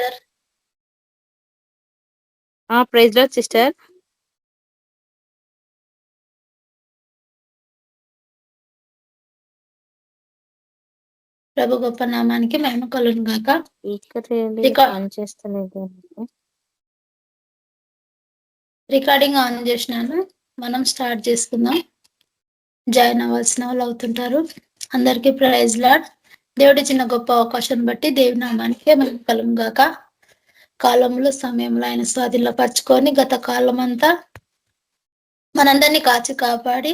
Sister. Praise lord sister. ప్రభు గొప్ప నామానికి మహిమ కలుగును గాక. రికార్డింగ్ ఆన్ చేసినాను. మనం స్టార్ట్ చేసుకుందాం. జాయిన్ అవ్వాల్సిన వాళ్ళు అవుతుంటారు. అందరికీ ప్రైజ్ లార్డ్. దేవుడి చిన్న గొప్ప అవకాశాన్ని బట్టి దేవి నామానికి మహిమ కలుగును గాక. కాలంలో సమయంలో ఆయన స్వాధీనంలో పరుచుకొని గత కాలం అంతా మనందరినీ కాచి కాపాడి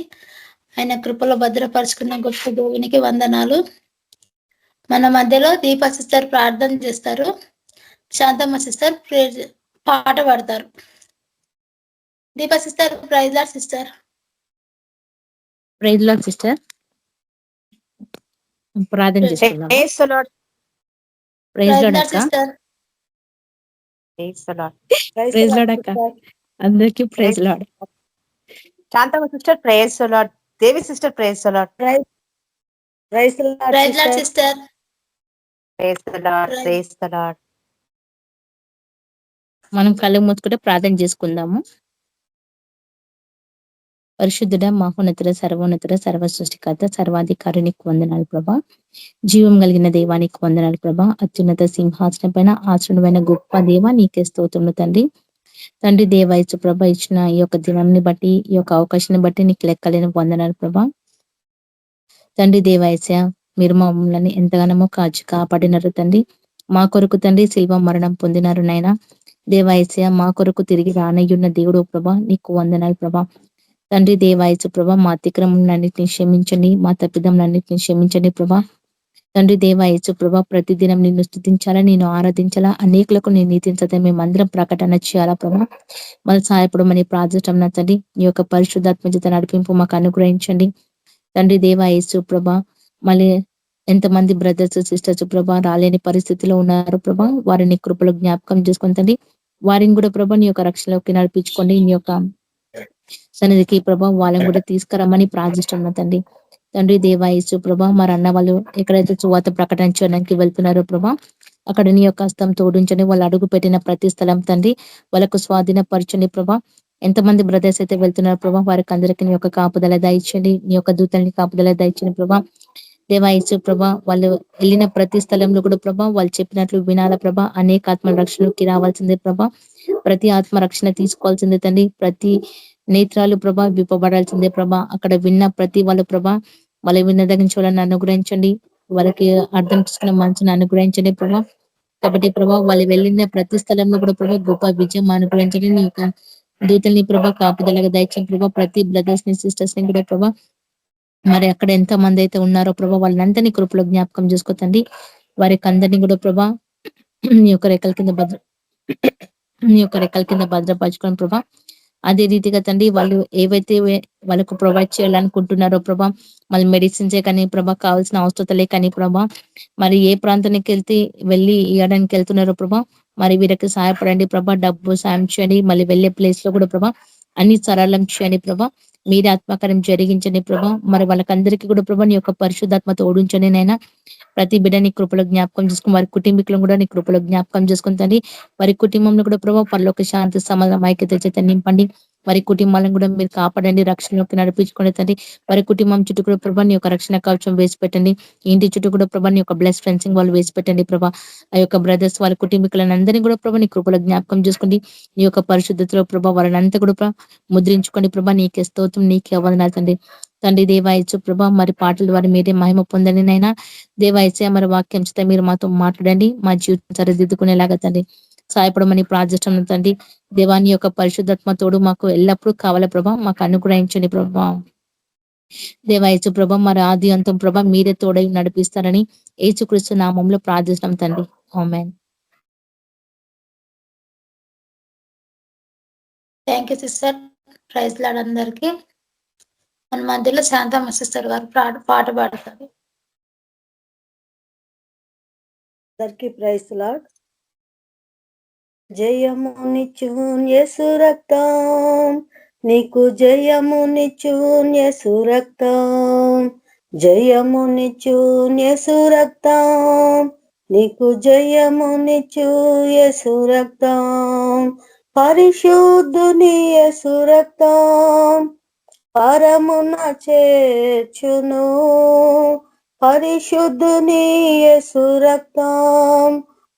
ఆయన కృపలో భద్రపరుచుకున్న గొప్ప దేవునికి వందనాలు. మన మధ్యలో దీప సిస్టర్ ప్రార్థన చేస్తారు. శాంతమ్మ సిస్టర్ పాట పాడతారు. Deepa sister, praise lord sister. Praise lord sister. ప్రార్థన చేసుకుందాం. Praise lord sister. Praise lord అక్క. అందరికీ praise lord. Shanthamma sister praise lord. Devi sister praise lord. Praise lord sister. మనం కళ్ళు మూసుకుంటే ప్రార్థన చేసుకుందాము. పరిశుద్ధుడ, మహోన్నతుడ, సర్వోన్నతుడ, సర్వ సృష్టికర్త, సర్వాధికారి నీకు వందనాలు ప్రభా. జీవం కలిగిన దేవానికి వందనాలు ప్రభా. అత్యున్నత సింహాసనం పైన ఆశ్రమైన గొప్ప దేవ నీకే స్తోత్రములు తండ్రి. తండ్రి దేవాయచు ప్రభ ఇచ్చిన ఈ యొక్క దినాన్ని బట్టి, ఈ యొక్క అవకాశాన్ని బట్టి నీకు లెక్కలేని వందనాలు ప్రభా. తండ్రి దేవాయస మీరు మమ్మల్ని ఎంతగానో కాపాడినారు తండ్రి. మా కొరకు తండ్రి శిల్వ మరణం పొందినారు నాయన. దేవాయస మా కొరకు తిరిగి రానయ్యున్న దేవుడు ప్రభా, నీకు వందనాలు ప్రభా. తండ్రి దేవాయచు ప్రభా, మా అతిక్రమములన్నిటిని క్షమించండి, మా తప్పిదములన్నిటిని క్షమించండి ప్రభా. తండ్రి దేవాయచు ప్రభా, ప్రతిదినం నిన్ను స్తుతించాలా, నేను ఆరాధించాలా, అనేకులకు నేను నీతించదా మేమందరం ప్రకటన చేయాలా ప్రభా. మళ్ళీ సహాయపడమని ప్రార్థించడం నా తండ్రి. ఈ యొక్క పరిశుద్ధాత్మ చేత నడిపింపు మాకు అనుగ్రహించండి తండ్రి దేవాయచు ప్రభా. మళ్ళీ ఎంతమంది బ్రదర్స్ సిస్టర్స్ ప్రభా రాలేని పరిస్థితిలో ఉన్నారు ప్రభా, వారిని కృపలో జ్ఞాపకం చేసుకొని తండ్రి, వారిని కూడా ప్రభా నీ యొక్క రక్షణలోకి నడిపించుకోండి. నీ యొక్క సన్నిధికి ప్రభా వాళ్ళని కూడా తీసుకురమ్మని ప్రార్థిస్తున్నాం తండ్రి. తండ్రి దేవాయసు ప్రభా, మరి అన్న వాళ్ళు ఎక్కడైతే సువార్త ప్రకటించడానికి వెళ్తున్నారో ప్రభా, అక్కడ నీ యొక్క హస్తం తోడించండి. వాళ్ళు అడుగు పెట్టిన ప్రతి స్థలం తండ్రి వాళ్ళకు స్వాధీనపరచండి ప్రభా. ఎంతమంది బ్రదర్స్ అయితే వెళ్తున్నారు ప్రభా, వారికి అందరికీ నీ యొక్క కాపుదల దయచండి, నీ యొక్క దూతల్ని కాపుదల దయచండి ప్రభా. దేవాయసు ప్రభా, వాళ్ళు వెళ్ళిన ప్రతి స్థలంలో కూడా ప్రభా వాళ్ళు చెప్పినట్లు వినాల ప్రభా. అనేక ఆత్మ రక్షణకి రావాల్సిందే ప్రభా, ప్రతి ఆత్మ రక్షణ తీసుకోవాల్సిందే తండ్రి. ప్రతి నేత్రాలు ప్రభా విప్పబడాల్సిందే ప్రభా. అక్కడ విన్న ప్రతి వాళ్ళు ప్రభా వాళ్ళ విన్నదగించి వాళ్ళని అనుగ్రహించండి, వాళ్ళకి అర్థం చేసుకున్న మనసుని అనుగ్రహించండి ప్రభా. కాబట్టి ప్రభా వాళ్ళు వెళ్ళిన ప్రతి స్థలంలో కూడా ప్రభా గొప్ప విజయం అనుగ్రహించండి. నీ యొక్క దూతల్ని ప్రభా కాపుదలగా దయచండి ప్రభా. ప్రతి బ్రదర్స్ ని సిస్టర్స్ ని కూడా ప్రభా మరి అక్కడ ఎంత మంది అయితే ఉన్నారో ప్రభా వాళ్ళందరినీ కృపలో జ్ఞాపకం చేసుకోతండి. వారికి అందరినీ కూడా ప్రభా నీ యొక్క రెక్కల కింద భద్రపరచుకోండి ప్రభా. అదే రీతిగా తండ్రి వాళ్ళు ఏవైతే వాళ్ళకు ప్రొవైడ్ చేయాలనుకుంటున్నారో ప్రభా, మళ్ళీ మెడిసిన్సే కానీ ప్రభా కావాల్సిన అవసరతలే కానీ ప్రభా, మరి ఏ ప్రాంతానికి వెళ్ళి ఇవ్వడానికి వెళ్తున్నారో ప్రభా, మరి వీరికి సహాయపడండి ప్రభా. డబ్బు సాయం చేయండి, మళ్ళీ వెళ్ళే ప్లేస్ లో కూడా ప్రభా అన్ని సరళం చేయండి ప్రభా. మీరే ఆత్మకార్యం జరిగించండి ప్రభా. మరి వాళ్ళకందరికీ కూడా ప్రభా నీ యొక్క పరిశుద్ధాత్మ తోడించండి నైనా. ప్రతి బిడ్డ నీ కృపలో జ్ఞాపకం చేసుకుని, వారి కుటుంబీకులను కూడా నీ కృపలో జ్ఞాపకం చేసుకుంటండి. వారి కుటుంబంలో కూడా ప్రభావ పరలోక శాంతి సమాధానం ఐక్యత చేత నింపండి. వారి కుటుంబాలను కూడా మీరు కాపాడండి, రక్షణలోకి నడిపించుకునే తండ్రి. వారి కుటుంబం చుట్టూ కూడా ప్రభా నీ యొక్క రక్షణ కవచం వేసి పెట్టండి. ఇంటి చుట్టూ కూడా ప్రభా నీ యొక్క బ్లెస్ ఫెన్సింగ్ వాళ్ళు వేసి పెట్టండి ప్రభా. ఆ యొక్క బ్రదర్స్ వాళ్ళ కుటుంబీకులను అందరినీ కూడా ప్రభా నీ కృపలో జ్ఞాపకం చేసుకోండి. నీ యొక్క పరిశుద్ధతలో ప్రభా వారిని అంతా కూడా ముద్రించుకోండి ప్రభా. నీకే స్తోత్రం, నీకే వందనాలు తండ్రి. తండ్రి దేవాయచు ప్రభా మరి పాటల ద్వారా మీరే మహిమ పొందండి నైనా. దేవాయచ మరి వాక్యం చేత మీరు మాతో మాట్లాడండి, మా జీవితం సరిదిద్దుకునేలాగా తండ్రి సహాయపడమని ప్రార్థిస్తున్నాం తండ్రి. దేవాని యొక్క పరిశుద్ధాత్మ తోడు మాకు ఎల్లప్పుడూ కావాల ప్రభా, మాకు అనుగ్రహించండి ప్రభా. దేవాయచు ప్రభా మరి ఆది అంతం ప్రభా మీరే తోడై నడిపిస్తారని యేసుక్రీస్తు నామంలో ప్రార్థిస్తున్నాం తండ్రి. ఆమేన్. Thank you sister. Praise lord అందరికి. మన మధ్యలో శాంతమ్మ సిస్టర్ గారు పాట పాడతారు. అందరికీ ప్రైజ్ లార్డ్. జయమునిచ్చున్ యేసు రక్తం, నీకు జయమునిచ్చున్ యేసు రక్తం, జయమునిచ్చున్ యేసు రక్తం, నీకు జయమునిచ్చు యేసు రక్తం, పరిశుద్ధుని యేసు రక్తం పరమున చేర్చును. పరిశుద్ధుని యేసు రక్తం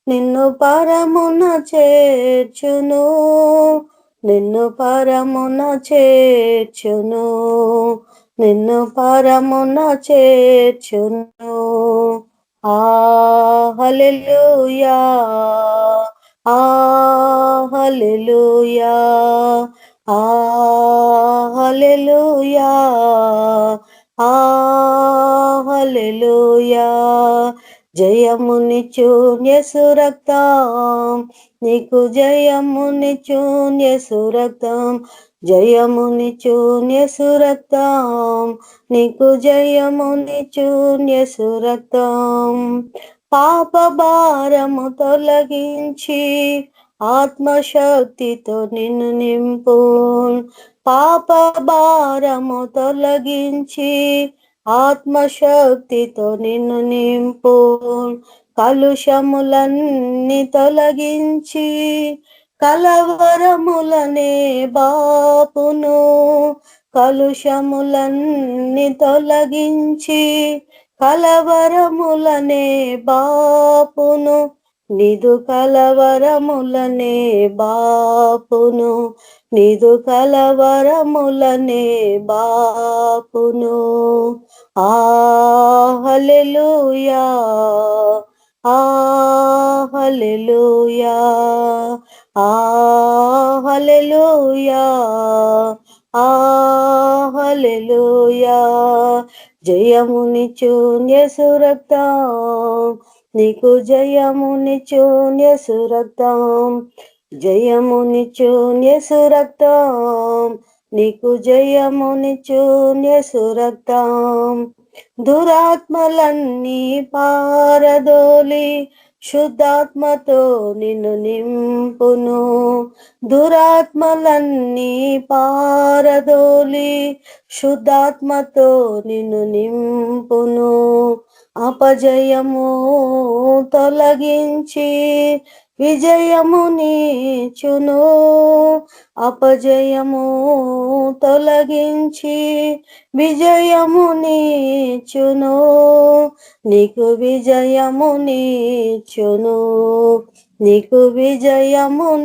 నిన్ను పరమున చేర్చును, నిన్ను పరమున చేర్చును, నిన్ను పరమున చేర్చును. హల్లెలూయా, హల్లెలూయా, హల్లెలూయా, హల్లెలూయా. జయమునిచ్చు యేసు రక్తం, నీకు జయమునిచ్చు యేసు రక్తం, జయమునిచ్చు యేసు రక్తం, నీకు జయమునిచ్చు యేసు రక్తం. పాప భారము తొలగించి ఆత్మశక్తితో నిన్ను నింపు, పాప భారము తొలగించి ఆత్మశక్తితో నిన్ను నింపు, కలుషములన్నీ తొలగించి కలవరములనే బాపును, కలుషములన్నీ తొలగించి కలవరములనే బాపును, నిదు కలవరములనే బాపును, నిదు కలవరములనే బాపును. హల్లెలూయా, హల్లెలూయా, హల్లెలూయా, హల్లెలూయా. జయమునిచ్చు యేసు రక్తం, నీకు జయమునిచ్చు యేసు రక్తం, జయమునిచ్చు యేసు రక్తం, నీకు జయమునిచ్చు యేసు రక్తం. దురాత్మలన్నీ పారదోలి శుద్ధాత్మతో నిన్ను నింపును, దురాత్మలన్నీ పారదోలి శుద్ధాత్మతో నిన్ను నింపును, అపజయము తొలగించి విజయమునిచ్చును, అపజయము తొలగించి విజయమునిచ్చును, నీకు విజయమునిచ్చును, నీకు విజయమునిచ్చును.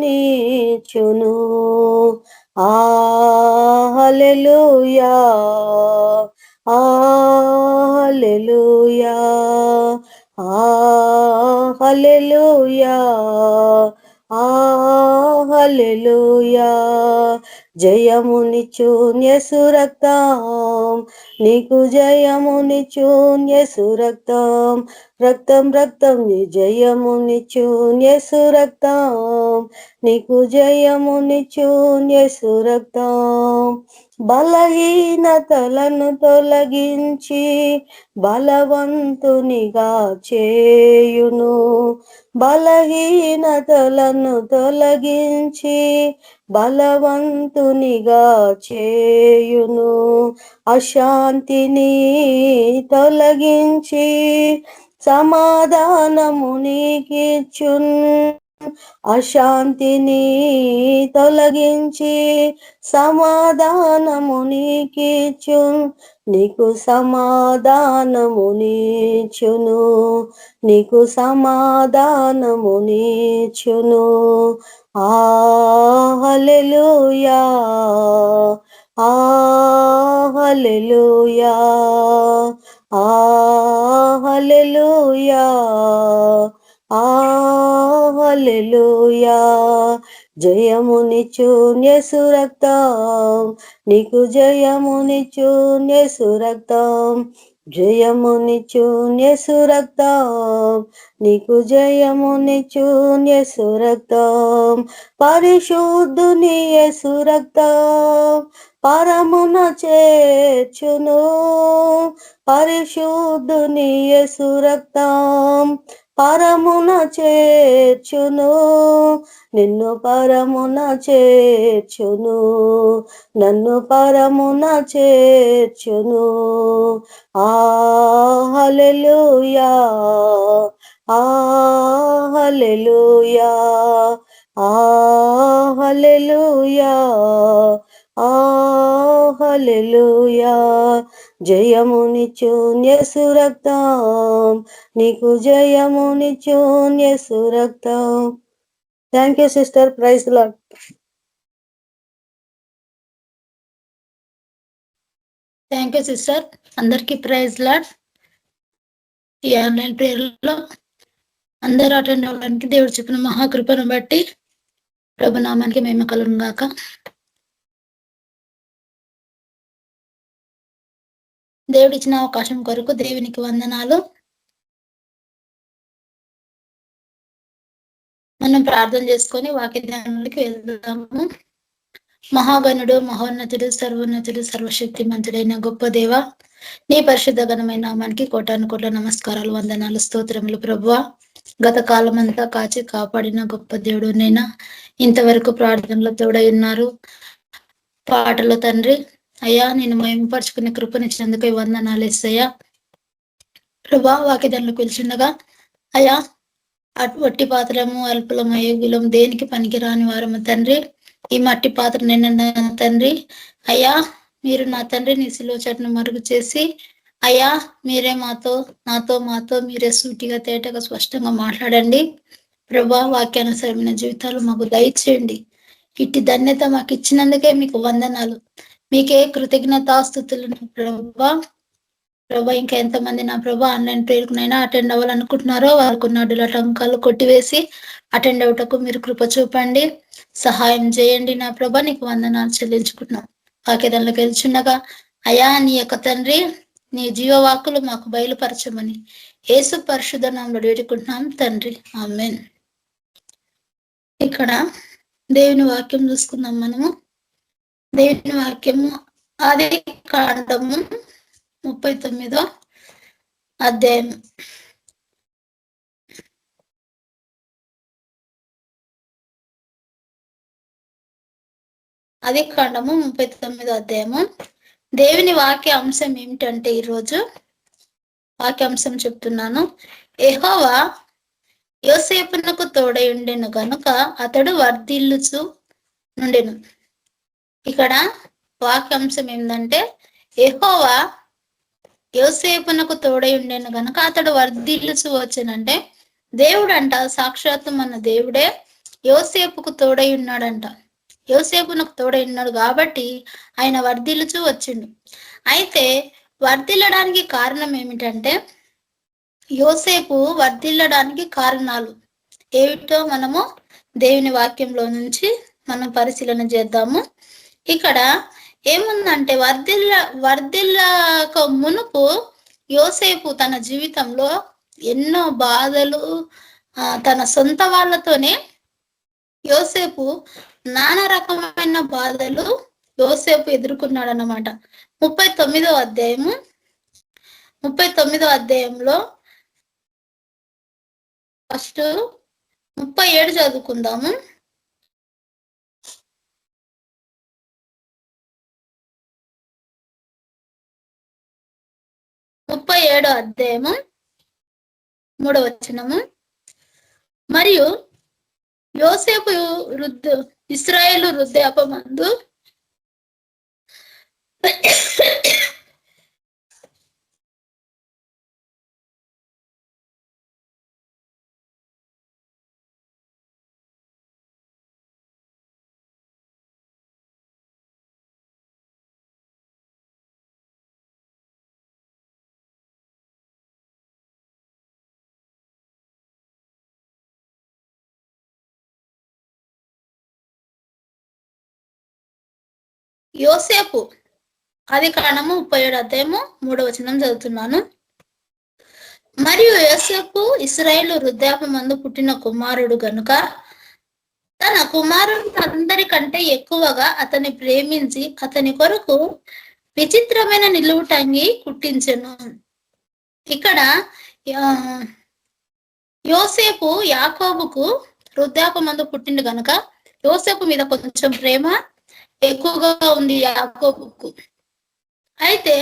హల్లెలూయా, హల్లెలూయా, హల్లెలూయా, హల్లెలూయా. జయమునిచ్చు యేసు రక్తం, నీకు జయమునిచ్చు యేసు రక్తం, రక్తం రక్తం నీ జయమునిచ్చు యేసు రక్తం, నీకు జయమునిచ్చు యేసు రక్తం. బలహీనతలను తొలగించి బలవంతునిగా చేయును, బలహీనతలను తొలగించి బలవంతునిగా చేయును, అశాంతిని తొలగించి సమాధానము నీకిచ్చున్, అశాంతిని తొలగించి సమాధానము నీకిచ్చున్, నీకు సమాధానమునిచ్చును, నీకు సమాధానమునిచ్చును. హల్లెలూయా, హల్లెలూయా, హల్లెలూయా, హల్లెలూయా. జయమునిచ్చు యేసు రక్తం, నీకు జయమునిచ్చు యేసు రక్తం, జయమునిచ్చు యేసు రక్తం, నీకు జయమునిచ్చు యేసు రక్తం. పరిశుద్ధుని యేసు రక్తం పరమున చేర్చును, పరిశుద్ధుని యేసు రక్తం పరమున చేర్చును, నిన్ను పరమున చేర్చును, నన్ను పరమున చేర్చును. హల్లెలూయా, ఆ హల్లెలూయా, ఆ హల్లెలూయా, ఆ హల్లెలూయా. జయమునిచ్చున్ యేసు రక్తం, నీకు జయమునిచ్చున్ యేసు రక్తం. Thank you sister, praise lord. Thank you sister. అందరికీ ప్రైజ్ లార్డ్. ఈ ఆన్లైన్ ప్రేయర్లో అందరూ అటెండ్ అవ్వడానికి దేవుడు చెప్పిన మహాకృపను బట్టి ప్రభునామానికి మహిమ కలుగును గాక. దేవుడు ఇచ్చిన అవకాశం కొరకు దేవునికి వందనాలు. మనం ప్రార్థన చేసుకొని వాక్యానికి వెళ్దాము. మహాగణుడు, మహోన్నతుడు, సర్వోన్నతుడు, సర్వశక్తిమంతుడైన గొప్ప దేవ, నీ పరిశుద్ధ ఘనమైన నామానికి కోటాను కోట్ల నమస్కారాలు, వందనాలు, స్తోత్రములు ప్రభువా. గత కాలం అంతా కాచి కాపాడిన గొప్ప దేవుడు నైనా, ఇంతవరకు ప్రార్థనలో తోడై ఉన్నారు. పాటలో తండ్రి అయ్యా, నేను మహిమపరుచుకునే కృపనిచ్చినందుకు వందనాలు యేసయ్యా. ప్రభా, వాక్యదానిలోకి పిలిచిండగా అయ్యా, వట్టి పాత్రము, అల్పులము, అయోగ్యులము, దేనికి పనికిరాని వారము తండ్రి. ఈ మట్టి పాత్ర నిన్న తండ్రి అయ్యా, మీరు నా తండ్రి నీ శిలువ చాటును మరుగు చేసి అయ్యా, మీరే మాతో మీరే సూటిగా తేటగా స్పష్టంగా మాట్లాడండి ప్రభా. వాక్యానుసరమైన జీవితాలు మాకు దయచేయండి. ఇట్టి ధన్యత మాకు ఇచ్చినందుకే మీకు వందనాలు, మీకే కృతజ్ఞతాస్తుతులు ప్రభా. ఇంకా ఎంతమంది నా ప్రభా ఆన్లైన్ ప్రేరుకునైనా అటెండ్ అవ్వాలనుకుంటున్నారో వారికి నడుల టంకాలు కొట్టివేసి అటెండ్ అవుటకు మీరు కృప చూపండి, సహాయం చేయండి నా ప్రభా. నీకు వందనాలు చెల్లించుకుంటున్నాం. వాక్యదానిలోకి వెళ్చుండగా అయా, నీ యొక్క తండ్రి నీ జీవవాక్కులు మాకు బయలుపరచమని యేసు పరిశుద్ధ నామములో వేడుకుంటున్నాం తండ్రి, ఆమేన్. ఇక్కడ దేవుని వాక్యం చూసుకుందాం మనము. దేవుని వాక్యము ఆది కాండము 39వ అధ్యాయం. ఆది కాండము 39వ అధ్యాయము. దేవుని వాక్య అంశం ఏమిటంటే, ఈరోజు వాక్యాంశం చెప్తున్నాను. యెహోవా యోసేపునకు తోడై ఉండెను గనుక అతడు వర్ధిల్లుచు నుండెను. ఇక్కడ వాక్యాంశం ఏంటంటే, యెహోవా యోసేపునకు తోడై ఉండెను గనుక అతడు వర్ధిల్లుచు వచ్చానంటే, దేవుడు అంట, సాక్షాత్తు మన దేవుడే యోసేపుకు తోడై ఉన్నాడంట. యోసేపునకు తోడై ఉన్నాడు కాబట్టి ఆయన వర్ధిల్లుచు వచ్చిండు. అయితే వర్ధిల్లడానికి కారణం ఏమిటంటే, యోసేపు వర్ధిల్లడానికి కారణాలు ఏమిటో మనము దేవుని వాక్యంలో నుంచి మనం పరిశీలన చేద్దాము. ఇక్కడ ఏముందంటే, వర్ధిల్లక మునుపు యోసేపు తన జీవితంలో ఎన్నో బాధలు, తన సొంత వాళ్ళతోనే యోసేపు నానా రకమైన బాధలు యోసేపు ఎదుర్కొన్నాడు అన్నమాట. 39వ అధ్యాయంలో ఫస్ట్ 37 చదువుకుందాము. 37వ అధ్యాయము 3వ వచనము. మరియు యోసేపు ఇశ్రాయేలు వృద్ధాపమందు యోసేపు ఆది కాండము 37 అధ్యాయము 3వ వచనం చదువుతున్నాను. మరియు యోసేపు ఇశ్రాయేలు వృద్ధాపమందు పుట్టిన కుమారుడు గనుక తన కుమారులందరికంటే ఎక్కువగా అతన్ని ప్రేమించి అతని కొరకు విచిత్రమైన నిలువుటంగి కుట్టించెను. ఇక్కడ యోసేపు యాకోబుకు వృద్ధాపమందు పుట్టిండు గనుక యోసేపు మీద కొంచెం ప్రేమ ఎక్కువగా ఉంది యాకోబుకు. అయితే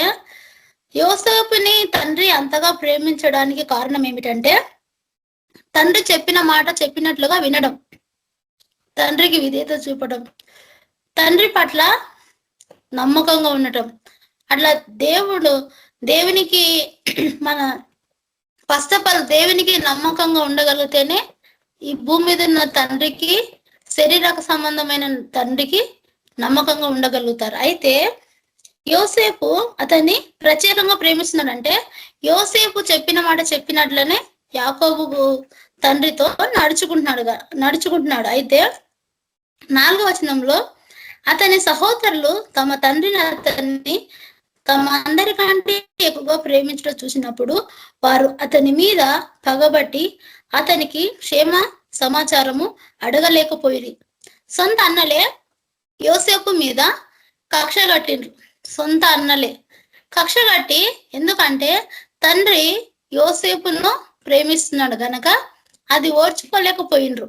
యోసేపుని తండ్రి అంతగా ప్రేమించడానికి కారణం ఏమిటంటే, తండ్రి చెప్పిన మాట చెప్పినట్లుగా వినడం, తండ్రికి విధేయత చూపడం, తండ్రి పట్ల నమ్మకంగా ఉండటం. అట్లా దేవునికి మన ఫస్ట్ ఆఫ్ ఆల్ దేవునికి నమ్మకంగా ఉండగలిగితేనే ఈ భూమి మీద ఉన్న తండ్రికి, శరీరక సంబంధమైన తండ్రికి నమ్మకంగా ఉండగలుగుతారు. అయితే యోసేపు అతన్ని ప్రత్యేకంగా ప్రేమిస్తున్నాడంటే యోసేపు చెప్పిన మాట చెప్పినట్లనే యాకోబు తండ్రితో నడుచుకుంటున్నాడు. అయితే 4వ వచనంలో అతని సహోదరులు తమ తండ్రిని అతన్ని తమ అందరికంటే ఎక్కువగా ప్రేమించడం చూసినప్పుడు వారు అతని మీద పగబట్టి అతనికి క్షేమ సమాచారము అడగలేకపోయింది. సొంత అన్నలే యోసేపు మీద కక్ష కట్టిండ్రు. సొంత అన్నలే కక్ష కట్టి, ఎందుకంటే తండ్రి యోసేపును ప్రేమిస్తున్నాడు గనక అది ఓర్చుకోలేకపోయిండ్రు.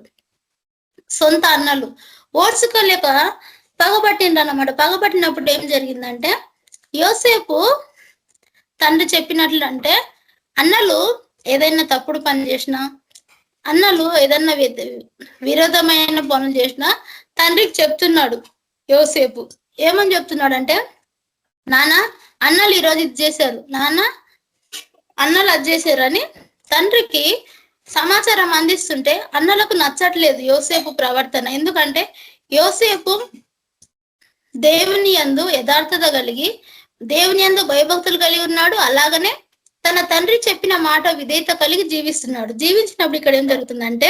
సొంత అన్నలు ఓర్చుకోలేక పగబట్టిండ్రు అన్నమాట. పగబట్టినప్పుడు ఏం జరిగిందంటే యోసేపు తండ్రి చెప్పినట్లు, అంటే అన్నలు ఏదైనా తప్పుడు పని చేసినా, అన్నలు ఏదన్నా విరోధమైన పనులు చేసినా తండ్రికి చెప్తున్నాడు యోసేపు. ఏమని చెప్తున్నాడు అంటే, నాన్న అన్నలు ఈరోజు ఇది చేశారు, నాన్న అన్నలు అది చేశారు అని తండ్రికి సమాచారం అందిస్తుంటే అన్నలకు నచ్చట్లేదు యోసేపు ప్రవర్తన. ఎందుకంటే యోసేపు దేవుని యందు యథార్థత కలిగి, దేవుని యందు భయభక్తులు కలిగి ఉన్నాడు. అలాగనే తన తండ్రి చెప్పిన మాట విధేయత కలిగి జీవిస్తున్నాడు. జీవించినప్పుడు ఇక్కడ ఏం జరుగుతుందంటే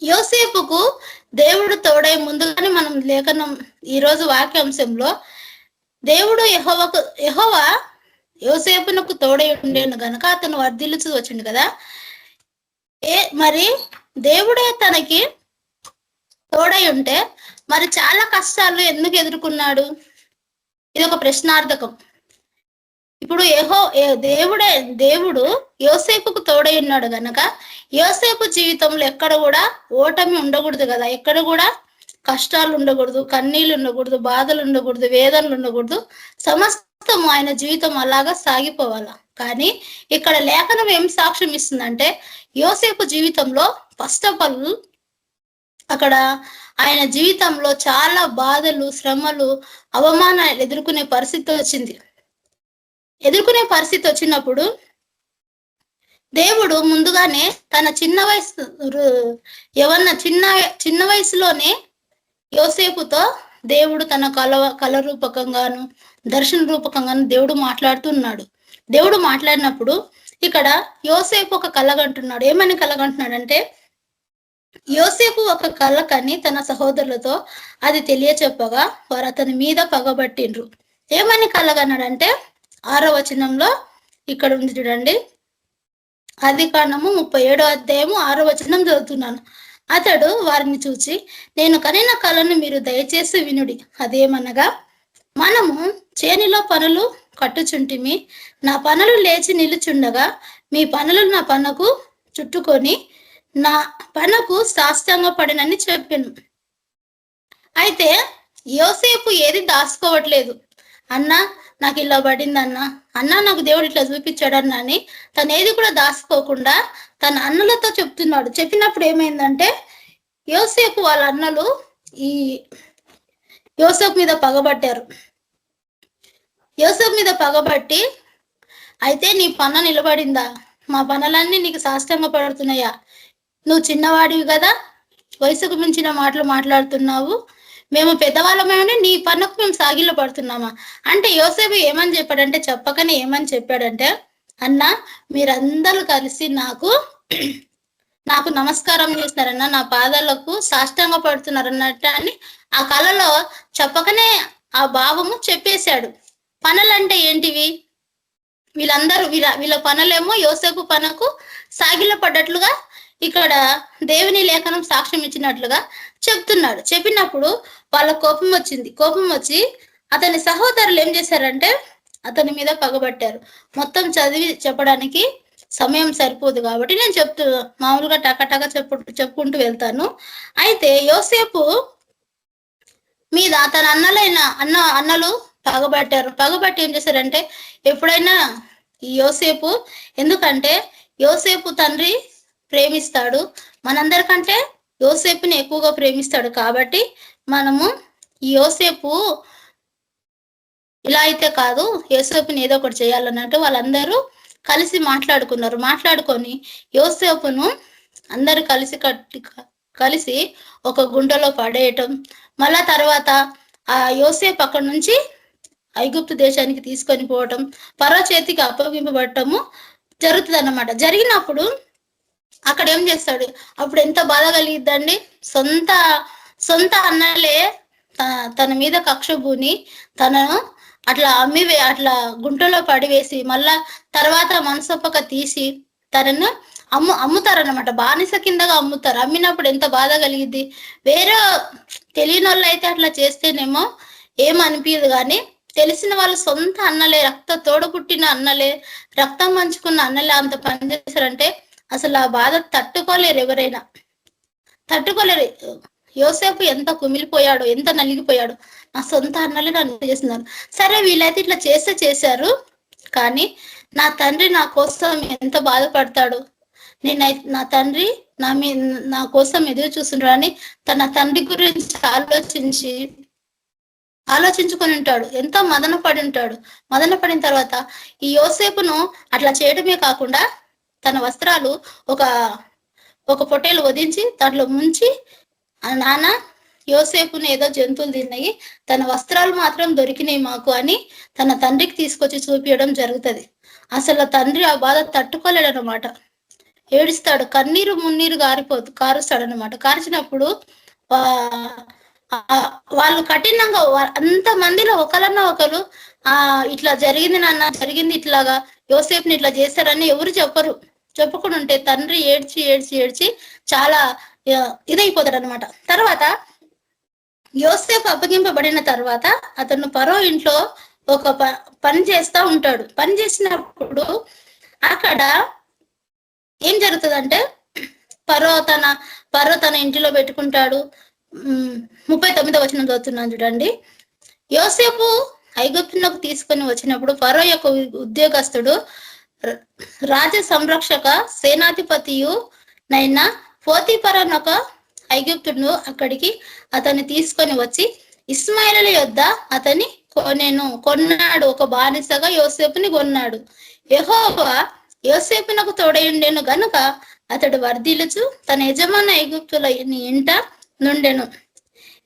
యోసేపుకు దేవుడు తోడై, ముందుగానే మనం లేఖనం ఈరోజు వాక్యాంశంలో దేవుడు యెహోవా యోసేపునకు తోడై ఉండేను గనక అతను వర్ధిల్లుచూ వచ్చిండు కదా. మరి దేవుడే తనకి తోడై ఉంటే మరి చాలా కష్టాలు ఎందుకు ఎదుర్కొన్నాడు? ఇది ఒక ప్రశ్నార్థకం. ఇప్పుడు దేవుడు యోసేపుకు తోడై ఉన్నాడు గనక యోసేపు జీవితంలో ఎక్కడ కూడా ఓటమి ఉండకూడదు కదా, ఎక్కడ కూడా కష్టాలు ఉండకూడదు, కన్నీళ్ళు ఉండకూడదు, బాధలు ఉండకూడదు, వేదనలు ఉండకూడదు. సమస్తము ఆయన జీవితం అలాగా సాగిపోవాలా. కానీ ఇక్కడ లేఖనం ఏం సాక్ష్యం ఇస్తుందంటే యోసేపు జీవితంలో ఫస్ట్ ఆఫ్ ఆల్ అక్కడ ఆయన జీవితంలో చాలా బాధలు, శ్రమలు, అవమానాలు ఎదుర్కొనే పరిస్థితి వచ్చింది. ఎదుర్కొనే పరిస్థితి వచ్చినప్పుడు దేవుడు ముందుగానే తన చిన్న వయసులోనే యోసేపుతో దేవుడు తన కళ రూపకంగాను, దర్శన రూపకంగాను దేవుడు మాట్లాడుతున్నాడు. దేవుడు మాట్లాడినప్పుడు ఇక్కడ యోసేపు ఒక కలగంటున్నాడు. ఏమని కలగంటున్నాడంటే, యోసేపు ఒక కళ కని తన సహోదరులతో అది తెలియచెప్పగా వారు అతని మీద పగబట్టిండ్రు. ఏమని కలగన్నాడంటే 6వ వచనంలో ఇక్కడ ఉంది చూడండి. ఆదికాండము 37వ అధ్యాయము 6వ వచనం చదువుతున్నాను. అతడు వారిని చూచి, నేను కనిన కలను మీరు దయచేసి వినుడి. అదేమనగా, మనము చేనిలో పనులు కట్టుచుంటిమి, నా పనులు లేచి నిలుచుండగా మీ పనులు నా పనకు చుట్టుకొని నా పనకు సాష్టాంగ పడినని చెప్పాను. అయితే యోసేపు ఏది దాచుకోవట్లేదు. అన్న నాకు ఇలా పడింది అన్న నాకు దేవుడు ఇట్లా చూపించాడన్న అని తను ఏది కూడా దాచుకోకుండా తన అన్నలతో చెప్తున్నాడు. చెప్పినప్పుడు ఏమైందంటే యోసేపు వాళ్ళ అన్నలు ఈ యోసేపు మీద పగబట్టారు. యోసేపు మీద పగబట్టి, అయితే నీ పన నిలబడిందా? మా పనులన్నీ నీకు సాష్టాంగ పడుతున్నాయా? నువ్వు చిన్నవాడివి కదా, వయసుకు మించిన మాటలు మాట్లాడుతున్నావు, మేము పెద్దవాళ్ళమేమని నీ పనుకు మేము సాగిల్లో పడుతున్నామా అంటే యోసేపు ఏమని చెప్పాడంటే, చెప్పకనే ఏమని చెప్పాడంటే, అన్న మీరందరూ కలిసి నాకు నమస్కారం చేస్తున్నారన్న, నా పాదాలకు సాష్టాంగ పడుతున్నారన్నట్టు అని ఆ కళలో చెప్పకనే ఆ భావము చెప్పేశాడు. పనులంటే ఏంటివి? వీళ్ళందరూ వీళ్ళ పనులేమో యోసేపు పనకు సాగిల పడ్డట్లుగా ఇక్కడ దేవుని లేఖనం సాక్ష్యం ఇచ్చినట్లుగా చెప్తున్నాడు. చెప్పినప్పుడు వాళ్ళ కోపం వచ్చింది. కోపం వచ్చి అతని సహోదరులు ఏం చేశారంటే అతని మీద పగబట్టారు. మొత్తం చదివి చెప్పడానికి సమయం సరిపోదు కాబట్టి నేను మామూలుగా టకటక చెప్పుకుంటూ వెళ్తాను. అయితే యోసేపు మీద తన అన్నలు పగబట్టారు. పగబట్టి ఏం చేశారంటే, ఎప్పుడైనా ఈ యోసేపు, ఎందుకంటే యోసేపు తండ్రి ప్రేమిస్తాడు. మనందరికంటే యోసేపుని ఎక్కువగా ప్రేమిస్తాడు. కాబట్టి మనము ఈ యోసేపు ఇలా అయితే కాదు, యోసేపుని ఏదో ఒకటి చేయాలన్నట్టు వాళ్ళందరూ కలిసి మాట్లాడుకున్నారు. మాట్లాడుకొని యోసేపును అందరూ కలిసి ఒక గుంటలో పడేయటం, మళ్ళా తర్వాత ఆ యోసేపు అక్కడి నుంచి ఐగుప్తు దేశానికి తీసుకొని పోవటం, ఫరో చేతికి అప్పగింపబడటము జరుగుతుంది అన్నమాట. జరిగినప్పుడు అక్కడ ఏం చేస్తాడు, అప్పుడు ఎంత బాధ కలిగిద్దండి. సొంత అన్నలే తన మీద కక్ష భూని తనను అట్లా అట్లా గుంటలో పడివేసి మళ్ళా తర్వాత మనసొప్పక తీసి తనను అమ్ముతారన్నమాట. బానిస కిందగా అమ్ముతారు. అమ్మినప్పుడు ఎంత బాధ కలిగిద్ది. వేరే తెలియని వాళ్ళు అయితే అట్లా చేస్తేనేమో ఏమనిపించదు, కానీ తెలిసిన వాళ్ళు సొంత అన్నలే, రక్త తోడపుట్టిన అన్నలే, రక్తం పంచుకున్న అన్నలే అంత పని చేస్తారంటే అసలు ఆ బాధ తట్టుకోలేరు, ఎవరైనా తట్టుకోలేరు. యోసేపు ఎంత కుమిలిపోయాడు, ఎంత నలిగిపోయాడు. నా సొంత అన్నలే నన్ను చేస్తున్నారు. సరే వీళ్ళైతే ఇట్లా చేశారు, కానీ నా తండ్రి నా కోసం ఎంత బాధపడతాడు, నా తండ్రి నా కోసం ఎదురు చూస్తుంటాడు అని తన తండ్రి గురించి ఆలోచించుకొని ఉంటాడు. ఎంతో మదన పడిన తర్వాత ఈ యోసేపును అట్లా చేయడమే కాకుండా తన వస్త్రాలు ఒక పొట్టేలు వదించి దాంట్లో ముంచి, నాన్న యోసేపును ఏదో జంతువులు తిన్నాయి, తన వస్త్రాలు మాత్రం దొరికినాయి మాకు అని తన తండ్రికి తీసుకొచ్చి చూపించడం జరుగుతుంది. అసలు తండ్రి ఆ బాధ తట్టుకోలేడు అనమాట. ఏడుస్తాడు, కన్నీరు మున్నీరు కారుస్తాడు అనమాట. కాల్చినప్పుడు వాళ్ళు కఠినంగా అంత మందిలో ఒకరన్నా ఒకరు ఇట్లా జరిగింది నాన్న, జరిగింది ఇట్లాగా, యోసేపుని ఇట్లా చేశారని ఎవరు చెప్పకుండా ఉంటే తండ్రి ఏడ్చి చాలా ఇదైపోతాడు అనమాట. తర్వాత యోసేపు అప్పగింపబడిన తర్వాత అతను ఫరో ఇంట్లో ఒక పని చేస్తా ఉంటాడు. పని చేసినప్పుడు అక్కడ ఏం జరుగుతుందంటే ఫరో తన ఇంటిలో పెట్టుకుంటాడు. 39వ వచనం చదువుతున్నాను చూడండి. యోసేపు ఐగుప్తునకు తీసుకొని వచ్చినప్పుడు ఫరో యొక్క ఉద్యోగస్తుడు రాజ సంరక్షక సేనాధిపతియు నైనా పోతీఫర ఒక ఐగుప్తుడు అక్కడికి అతన్ని తీసుకొని వచ్చి ఇస్మాయిల యొద్ద అతని కొన్నాడు. ఒక బానిసగా యోసేపుని కొన్నాడు. యెహోవా యోసేపునకు తోడయుండెను గనుక అతడు వర్ధిల్లుచు తన యజమాని ఐగుప్తుల ఇంట నుండెను.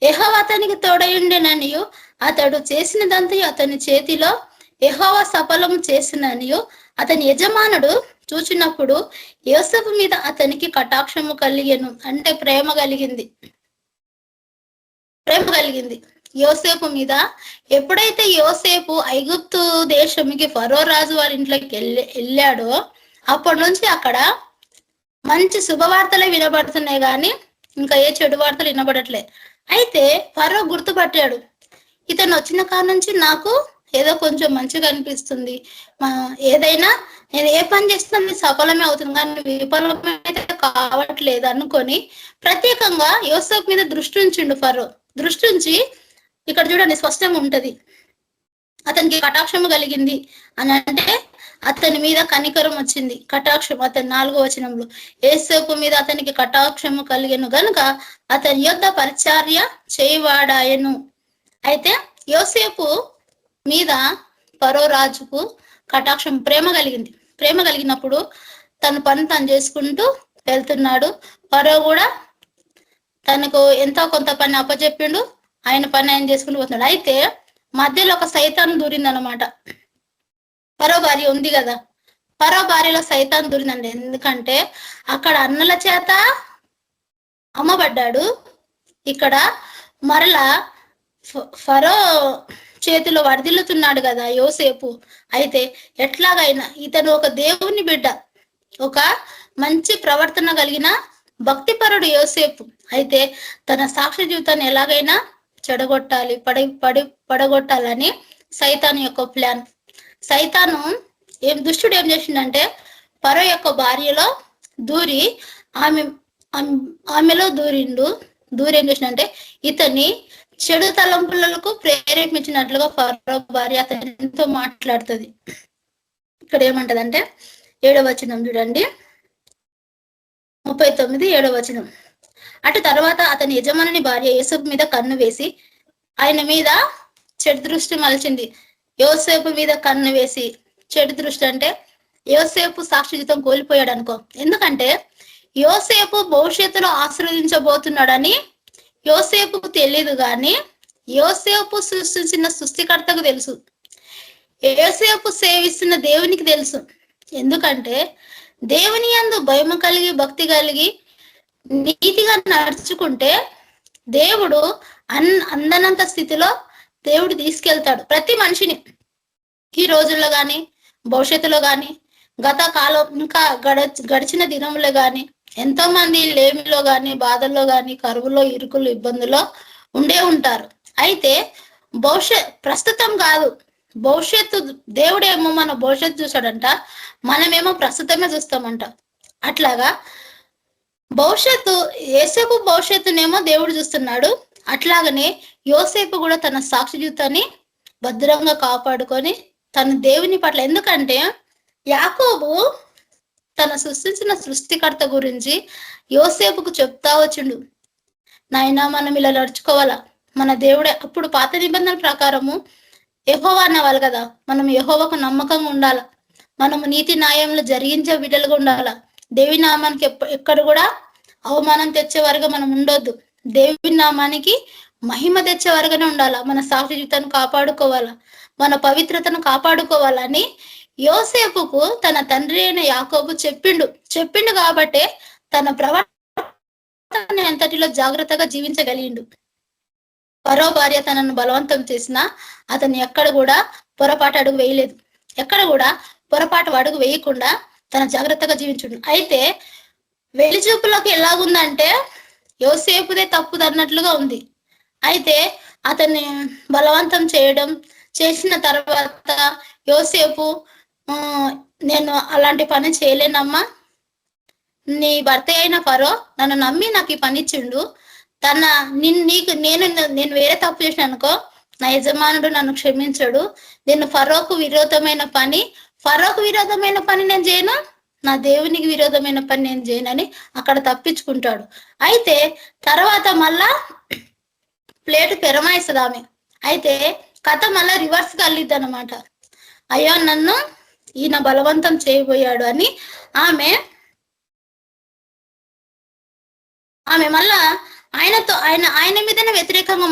యెహోవా అతనికి తోడయుండెననియు అతడు చేసినదంతయు అతని చేతిలో యెహోవా సఫలము చేసిననియు అతని యజమానుడు చూచినప్పుడు యోసేపు మీద అతనికి కటాక్షము కలిగెను. అంటే ప్రేమ కలిగింది యోసేపు మీద. ఎప్పుడైతే యోసేపు ఐగుప్తు దేశంకి ఫరో రాజు వారి ఇంట్లోకి వెళ్ళాడో అప్పటి నుంచి అక్కడ మంచి శుభవార్తలే వినబడుతున్నాయి, కానీ ఇంకా ఏ చెడు వార్తలు వినబడట్లే. అయితే ఫరో గుర్తుపట్టాడు, ఇతను వచ్చిన కాడ నుంచి నాకు ఏదో కొంచెం మంచిగా అనిపిస్తుంది, ఏదైనా నేను ఏ పని చేస్తున్నా సఫలమే అవుతుంది, కానీ విఫలమైతే కావట్లేదు అనుకొని ప్రత్యేకంగా యోసేపు మీద దృష్టి ఉంచిండు ఫరో. దృష్టి ఉంచి ఇక్కడ చూడండి స్పష్టంగా ఉంటది, అతనికి కటాక్షము కలిగింది అని అంటే అతని మీద కనికరం వచ్చింది. కటాక్షం అతని 4వ వచనంలో యోసేపు మీద అతనికి కటాక్షము కలిగెను గనుక అతని యొద్ద పరిచర్య చేయవాడాయను. అయితే యోసేపు మీద ఫరో రాజుకు కటాక్షం ప్రేమ కలిగినప్పుడు తన పని తను చేసుకుంటూ వెళ్తున్నాడు. ఫరో కూడా తనకు ఎంతో కొంత పని అప్పచెప్పిండు, ఆయన పని ఆయన చేసుకుంటూ పోతున్నాడు. అయితే మధ్యలో ఒక సైతాను దూరిందనమాట. ఫరో భార్య ఉంది కదా, ఫరో భార్యలో సైతాన్ దూరిందండి. ఎందుకంటే అక్కడ అన్నల చేత అమ్మబడ్డాడు, ఇక్కడ మరలా ఫరో చేతిలో వర్ధిల్లుతున్నాడు కదా యోసేపు. అయితే ఎట్లాగైనా ఇతను ఒక దేవుని బిడ్డ, ఒక మంచి ప్రవర్తన కలిగిన భక్తిపరుడు యోసేపు. అయితే తన సాక్షి జీవితాన్ని ఎలాగైనా చెడగొట్టాలి, పడగొట్టాలని సైతాను యొక్క ప్లాన్. సైతాను దుష్టుడు ఏం చేసిండంటే ఫరో యొక్క భార్యలో దూరి ఆమెలో దూరి ఏం చేసిందంటే ఇతన్ని చెడు తలంపులకు ప్రేరేపించినట్లుగా ఫరో భార్య అతనితో మాట్లాడుతుంది. ఇక్కడ ఏమంటదంటే 7వ వచనం చూడండి. 39 7వ వచనం. అటు తర్వాత అతని యజమానుని భార్య యోసేపు మీద కన్ను వేసి ఆయన మీద చెడు దృష్టి మలిచింది. యోసేపు మీద కన్ను వేసి చెడు దృష్టి అంటే యోసేపు సాక్షిజితం కోల్పోయాడు అనుకో. ఎందుకంటే యోసేపు భవిష్యత్తులో ఆశీర్వదించబోతున్నాడని యోసేపుకు తెలియదు, కానీ యోసేపు సృష్టించిన సృష్టికర్తకు తెలుసు. యోసేపు సేవిస్తున్న దేవునికి తెలుసు. ఎందుకంటే దేవుని యందు భయం కలిగి భక్తి కలిగి నీతిగా నడుచుకుంటే దేవుడు అందనంత స్థితిలో దేవుడు తీసుకెళ్తాడు ప్రతి మనిషిని. ఈ రోజుల్లో గాని భవిష్యత్తులో గాని గత కాలం ఇంకా గడిచిన దినంలో గాని ఎంతో మంది లేమిలో గాని బాధల్లో గాని కరువులో ఇరుకులు ఇబ్బందుల్లో ఉండే ఉంటారు. అయితే ప్రస్తుతం కాదు, భవిష్యత్తు దేవుడేమో మన భవిష్యత్తు చూసాడంట, మనమేమో ప్రస్తుతమే చూస్తామంట. అట్లాగా భవిష్యత్తు యోసేపు భవిష్యత్తునేమో దేవుడు చూస్తున్నాడు. అట్లాగనే యోసేపు కూడా తన సాక్షి జీవితాన్ని భద్రంగా కాపాడుకొని తన దేవుని పట్ల, ఎందుకంటే యాకోబు తన సృష్టించిన సృష్టికర్త గురించి యోసేపుకు చెప్తా వచ్చిండు, నాయనా మనం ఇలా నడుచుకోవాలా, మన దేవుడే. అప్పుడు పాత నిబంధనల ప్రకారము యెహోవా అన్నవాళ్ళు కదా, మనం యెహోవాకు నమ్మకంగా ఉండాలా, మనము నీతి న్యాయంలో జరిగించే బిడ్డలుగా ఉండాలా, దేవి నామానికి ఎక్కడ కూడా అవమానం తెచ్చేవారుగా మనం ఉండొద్దు, దేవి నామానికి మహిమ తెచ్చేవారుగానే ఉండాలా, మన సాక్షి జీవితాన్ని కాపాడుకోవాలా, మన పవిత్రతను కాపాడుకోవాలని యోసేపుకు తన తండ్రి అయిన యాకోబు చెప్పిండు కాబట్టే తన ప్రవర్తన ఎంతటిలో జాగ్రత్తగా జీవించగలిగిండు. ఫరో భార్య తనను బలవంతం చేసినా అతను ఎక్కడ కూడా పొరపాటు అడుగు వేయలేదు. ఎక్కడ కూడా పొరపాటు అడుగు వేయకుండా తన జాగ్రత్తగా జీవించుండు. అయితే వెలిచూపులోకి ఎలాగుందంటే యోసేపుదే తప్పు అన్నట్లుగా ఉంది. అయితే అతన్ని బలవంతం చేసిన తర్వాత యోసేపు, నేను అలాంటి పని చేయలేనమ్మా, నీ భర్త అయిన ఫరో నన్ను నమ్మి నాకు ఈ పని ఇచ్చిండు, నేను వేరే తప్పు చేసిన అనుకో నా యజమానుడు నన్ను క్షమించడు, నేను ఫరోకు విరోధమైన పని నేను చేయను, నా దేవునికి విరోధమైన పని నేను చేయనని అక్కడ తప్పించుకుంటాడు. అయితే తర్వాత మళ్ళా ప్లేటు పెరమాయిస్తుంది ఆమె. అయితే కథ మళ్ళా రివర్స్ కలిద్ది అనమాట. అయ్యో నన్ను ఈయన బలవంతం చేయబోయాడు అని ఆమె మళ్ళా ఆయన మీదనే వ్యతిరేకంగా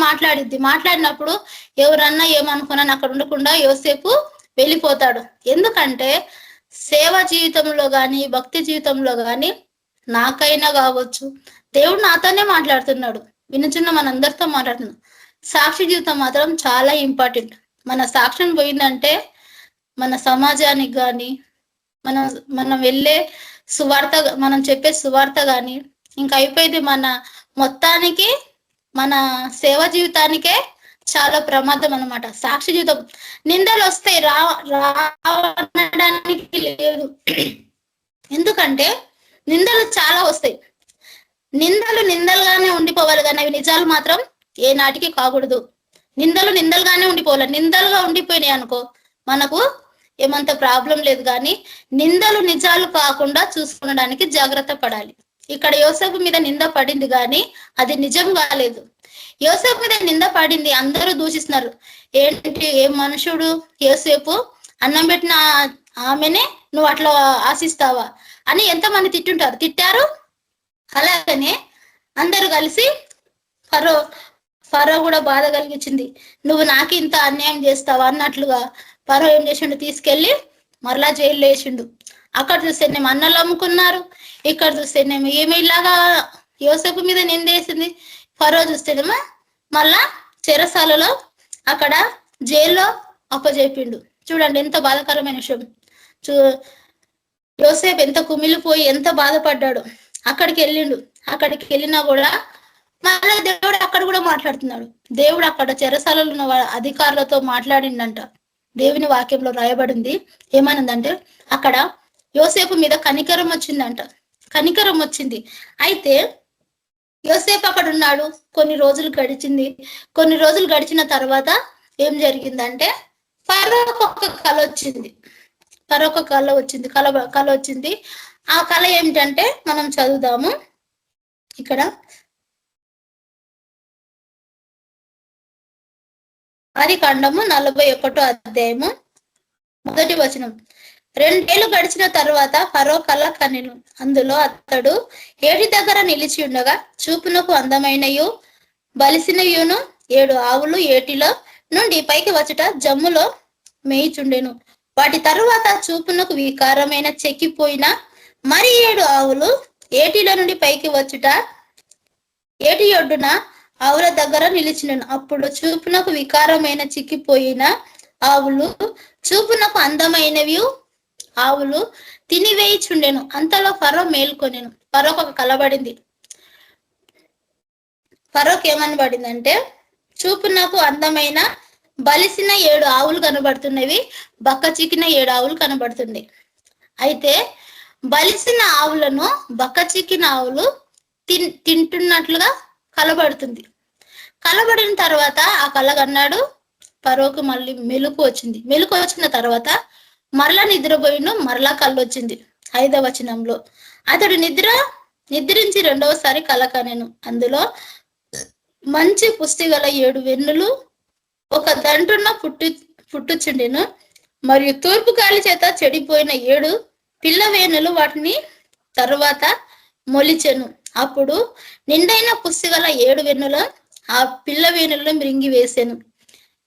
మాట్లాడినప్పుడు ఎవరన్నా ఏమనుకున్నాను అక్కడ ఉండకుండా యోసేపు వెళ్ళిపోతాడు. ఎందుకంటే సేవ జీవితంలో గాని భక్తి జీవితంలో గాని నాకైనా కావచ్చు దేవుడు నాతోనే మాట్లాడుతున్నాడు, వినుచున్న మనందరితో మాట్లాడుతున్నాడు. సాక్షి జీవితం మాత్రం చాలా ఇంపార్టెంట్. మన సాక్ష్యం పోయిందంటే మన సమాజానికి గాని మనం వెళ్ళే సువార్త, మనం చెప్పే సువార్త గాని ఇంకా అయిపోయింది. మన మొత్తానికి మన సేవ జీవితానికే చాలా ప్రమాదం అనమాట. సాక్షి జీవితం నిందలు వస్తాయి, రావడానికి లేదు. ఎందుకంటే నిందలు చాలా వస్తాయి. నిందలుగానే ఉండిపోవాలి, కానీ అవి నిజాలు మాత్రం ఏ నాటికి కాకూడదు. నిందలుగానే ఉండిపోవాలి. నిందలుగా ఉండిపోయినాయి అనుకో మనకు ఏమంత ప్రాబ్లం లేదు, కానీ నిజాలు కాకుండా చూసుకునడానికి జాగ్రత్త పడాలి. ఇక్కడ యోసేపు మీద నింద పడింది కానీ అది నిజం కాలేదు. యోసేపు మీద నింద పడింది, అందరూ దూషిస్తున్నారు. ఏంటి ఏం మనుషుడు యోసేపు, అన్నం పెట్టిన ఆమెనే నువ్వు అట్లా ఆశిస్తావా అని ఎంతమంది తిట్టారు. అలాగనే అందరూ కలిసి ఫరో కూడా బాధ కలిగించింది, నువ్వు నాకు ఇంత అన్యాయం చేస్తావా అన్నట్లుగా ఫరో ఏం చేసిండు, తీసుకెళ్లి మరలా జైల్లో వేసిండు. అక్కడ చూస్తేనేమో అన్నలు అమ్ముకున్నారు, ఇక్కడ చూస్తేనేమో ఏమి ఇలాగా యోసేపు మీద నిందేసింది. ఫరో చూస్తేనేమో మళ్ళా చెరసాలలో అక్కడ జైల్లో అప్పజెప్పిండు. చూడండి ఎంత బాధాకరమైన విషయం. యోసేపు ఎంత కుమిలిపోయి ఎంత బాధపడ్డాడు. అక్కడికి వెళ్ళినా కూడా మళ్ళీ దేవుడు అక్కడ కూడా మాట్లాడుతున్నాడు. దేవుడు అక్కడ చెరసాలలో ఉన్న అధికారులతో మాట్లాడిండంట. దేవుని వాక్యంలో రాయబడింది ఏమనుందంటే అక్కడ యోసేపు మీద కనికరం వచ్చింది. అయితే యోసేపు అక్కడ ఉన్నాడు. కొన్ని రోజులు గడిచిన తర్వాత ఏం జరిగిందంటే ఫరోకు ఒక కళ వచ్చింది. కళ వచ్చింది. ఆ కళ ఏమిటంటే మనం చదువుదాము ఇక్కడ. ఆది కాండము 41 అధ్యాయము 1 వచనం. 2 ఏళ్ళు గడిచిన తర్వాత ఫరో కల కనెను. అందులో అతడు ఏటి దగ్గర నిలిచి ఉండగా చూపునకు అందమైనయు బలిసినయును 7 ఆవులు ఏటిలో నుండి పైకి వచ్చుట జమ్ములో మేయిచుండెను. వాటి తరువాత చూపునకు వికారమైన చెక్కిపోయిన మరి 7 ఆవులు ఏటిలో నుండి పైకి వచ్చుట ఏటి ఒడ్డున ఆవుల దగ్గర నిలిచినను. అప్పుడు చూపునకు వికారమైన చిక్కిపోయిన ఆవులు చూపునకు అందమైనవి ఆవులు తినివేయిచుండెను. అంతలో ఫరో మేల్కొనెను. ఫరోకు ఒక కలబడింది. ఫరోకి ఏమని పడిందంటే, చూపునకు అందమైన బలిసిన 7 ఆవులు కనబడుతున్నవి, బక్క చిక్కిన 7 ఆవులు కనబడుతుంది. అయితే బలిసిన ఆవులను బక్క చిక్కిన ఆవులు తింటున్నట్లుగా కలబడుతుంది. కలబడిన తర్వాత ఆ కలగన్నాడు ఫరోకు మళ్ళీ మెలుకు వచ్చింది. మెలుకు వచ్చిన తర్వాత మరలా నిద్రపోయిను, మరలా కళ్ళు వచ్చింది. 5వ వచనంలో అతడు నిద్రించి 2వసారి కల కనెను. అందులో మంచి పుష్టి గల 7 వెన్నులు ఒక దంటున్న పుట్టుచుండెను, మరియు తూర్పు గాలి చేత చెడిపోయిన 7 పిల్ల వేనులు వాటిని తరువాత మొలిచెను. అప్పుడు నిండైన పుష్టి గల 7 వెన్నుల ఆ పిల్ల వేనులను మృంగి వేసాను.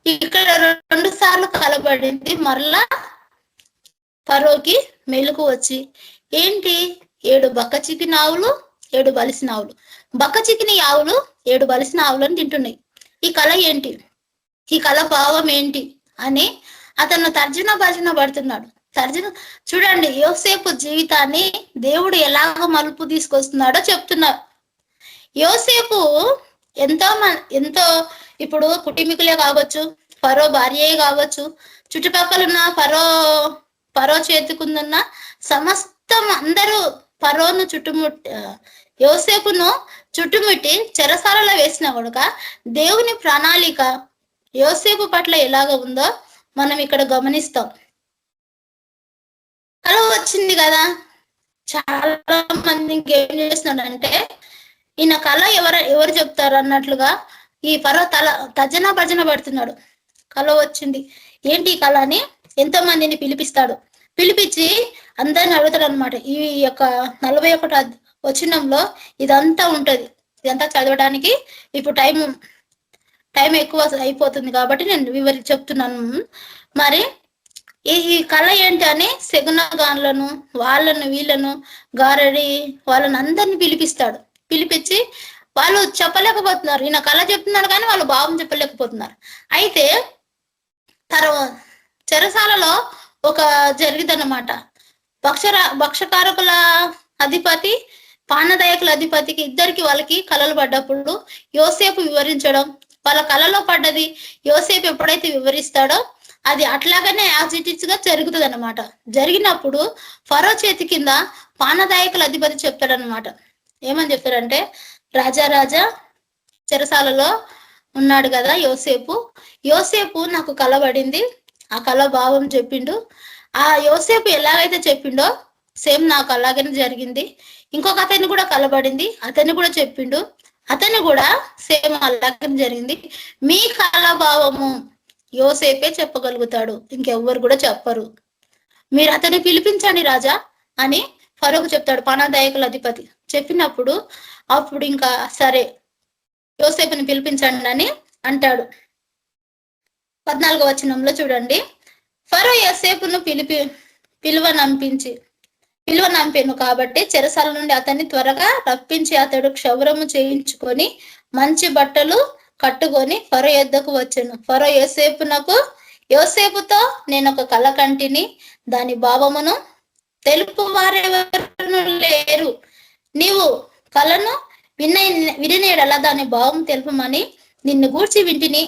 ఇక్కడ 2 సార్లు కలబడింది. మరలా ఫరోకి మెలుకు వచ్చి, ఏంటి 7 బక్క చిక్కిన ఆవులు 7 బలిసిన ఆవులు, బక్క చిక్కిన ఆవులు 7 బలిసిన ఆవులను తింటున్నాయి. ఈ కళ ఏంటి, ఈ కళ భావం ఏంటి అని అతను తర్జన పడుతున్నాడు. చూడండి, యోసేపు జీవితాన్ని దేవుడు ఎలాగ మలుపు తీసుకొస్తున్నాడో చెప్తున్నారు. యోసేపు ఎంతో ఇప్పుడు కుటుంబీకులే కావచ్చు, ఫరో భార్యే కావచ్చు, చుట్టుపక్కల ఉన్న ఫరో చేతుకుందున్న సమస్తం అందరూ ఫరోను యోసేపును చుట్టుముట్టి చెరసాలలో వేసిన కనుక దేవుని ప్రణాళిక యోసేపు పట్ల ఎలాగ ఉందో మనం ఇక్కడ గమనిస్తాం. కళ వచ్చింది కదా, చాలా మంది ఇంకేం చేస్తున్నాడంటే, ఈయన కళ ఎవరు చెప్తారు అన్నట్లుగా ఈ ఫరో తర్జన భర్జన పడుతున్నాడు. కళ వచ్చింది, ఏంటి ఈ కళ అని ఎంతో మందిని పిలిపించి అందరిని అడుగుతాడు అనమాట. ఈ యొక్క 41 వచనంలో ఇదంతా ఉంటది. ఇదంతా చదవడానికి ఇప్పుడు టైం ఎక్కువ అయిపోతుంది కాబట్టి నేను చెప్తున్నాను. మరి ఈ కళ ఏంటి అని సెగునగాన్లను వీళ్ళను గారడి వాళ్ళని అందరిని పిలిపించి వాళ్ళు చెప్పలేకపోతున్నారు. ఈయన కళ చెప్తున్నారు కానీ వాళ్ళు భావం చెప్పలేకపోతున్నారు. అయితే తర్వాత చెరసాలలో ఒక జరిగిదన్నమాట. భక్షకారకుల అధిపతి, పానదాయకుల అధిపతికి ఇద్దరికి వాళ్ళకి కళలు పడ్డప్పుడు యోసేపు వివరించడం, వాళ్ళ కళలో పడ్డది యోసేపు ఎప్పుడైతే వివరిస్తాడో అది అట్లాగనే యాజిటిస్ గా జరుగుతుంది అనమాట. జరిగినప్పుడు ఫరో చేతి కింద పానదాయకుల అధిపతి చెప్తాడనమాట. ఏమని చెప్తాడంటే, రాజా చెరసాలలో ఉన్నాడు కదా యోసేపు నాకు కలబడింది, ఆ కళ భావం చెప్పిండు. ఆ యోసేపు ఎలాగైతే చెప్పిండో సేమ్ నాకు అలాగనే జరిగింది. ఇంకొక అతన్ని కూడా కలబడింది, అతన్ని కూడా చెప్పిండు, అతన్ని కూడా సేమ్ అలాగనే జరిగింది. మీ కళ భావము యోసేపే చెప్పగలుగుతాడు, ఇంకెవ్వరు కూడా చెప్పరు. మీరు అతన్ని పిలిపించండి రాజా అని ఫరోకు చెప్తాడు పానదాయకుల అధిపతి. చెప్పినప్పుడు అప్పుడు ఇంకా సరే యోసేపుని పిలిపించండి అని అంటాడు. 14వ వచనంలో చూడండి, ఫరో యోసేపును పిలువనంపెను కాబట్టి చెరసాల నుండి అతన్ని త్వరగా రప్పించి అతడు క్షౌరము చేయించుకొని మంచి బట్టలు కట్టుకొని ఫరో యొద్దకు వచ్చాను. ఫరో యోసేపుతో నేను ఒక కల కంటిని, దాని భావమును తెలుపు వారెవరు లేరు, నీవు కలను వినినేడలా దాని భావం తెలుపమని నిన్ను గూర్చి వింటిని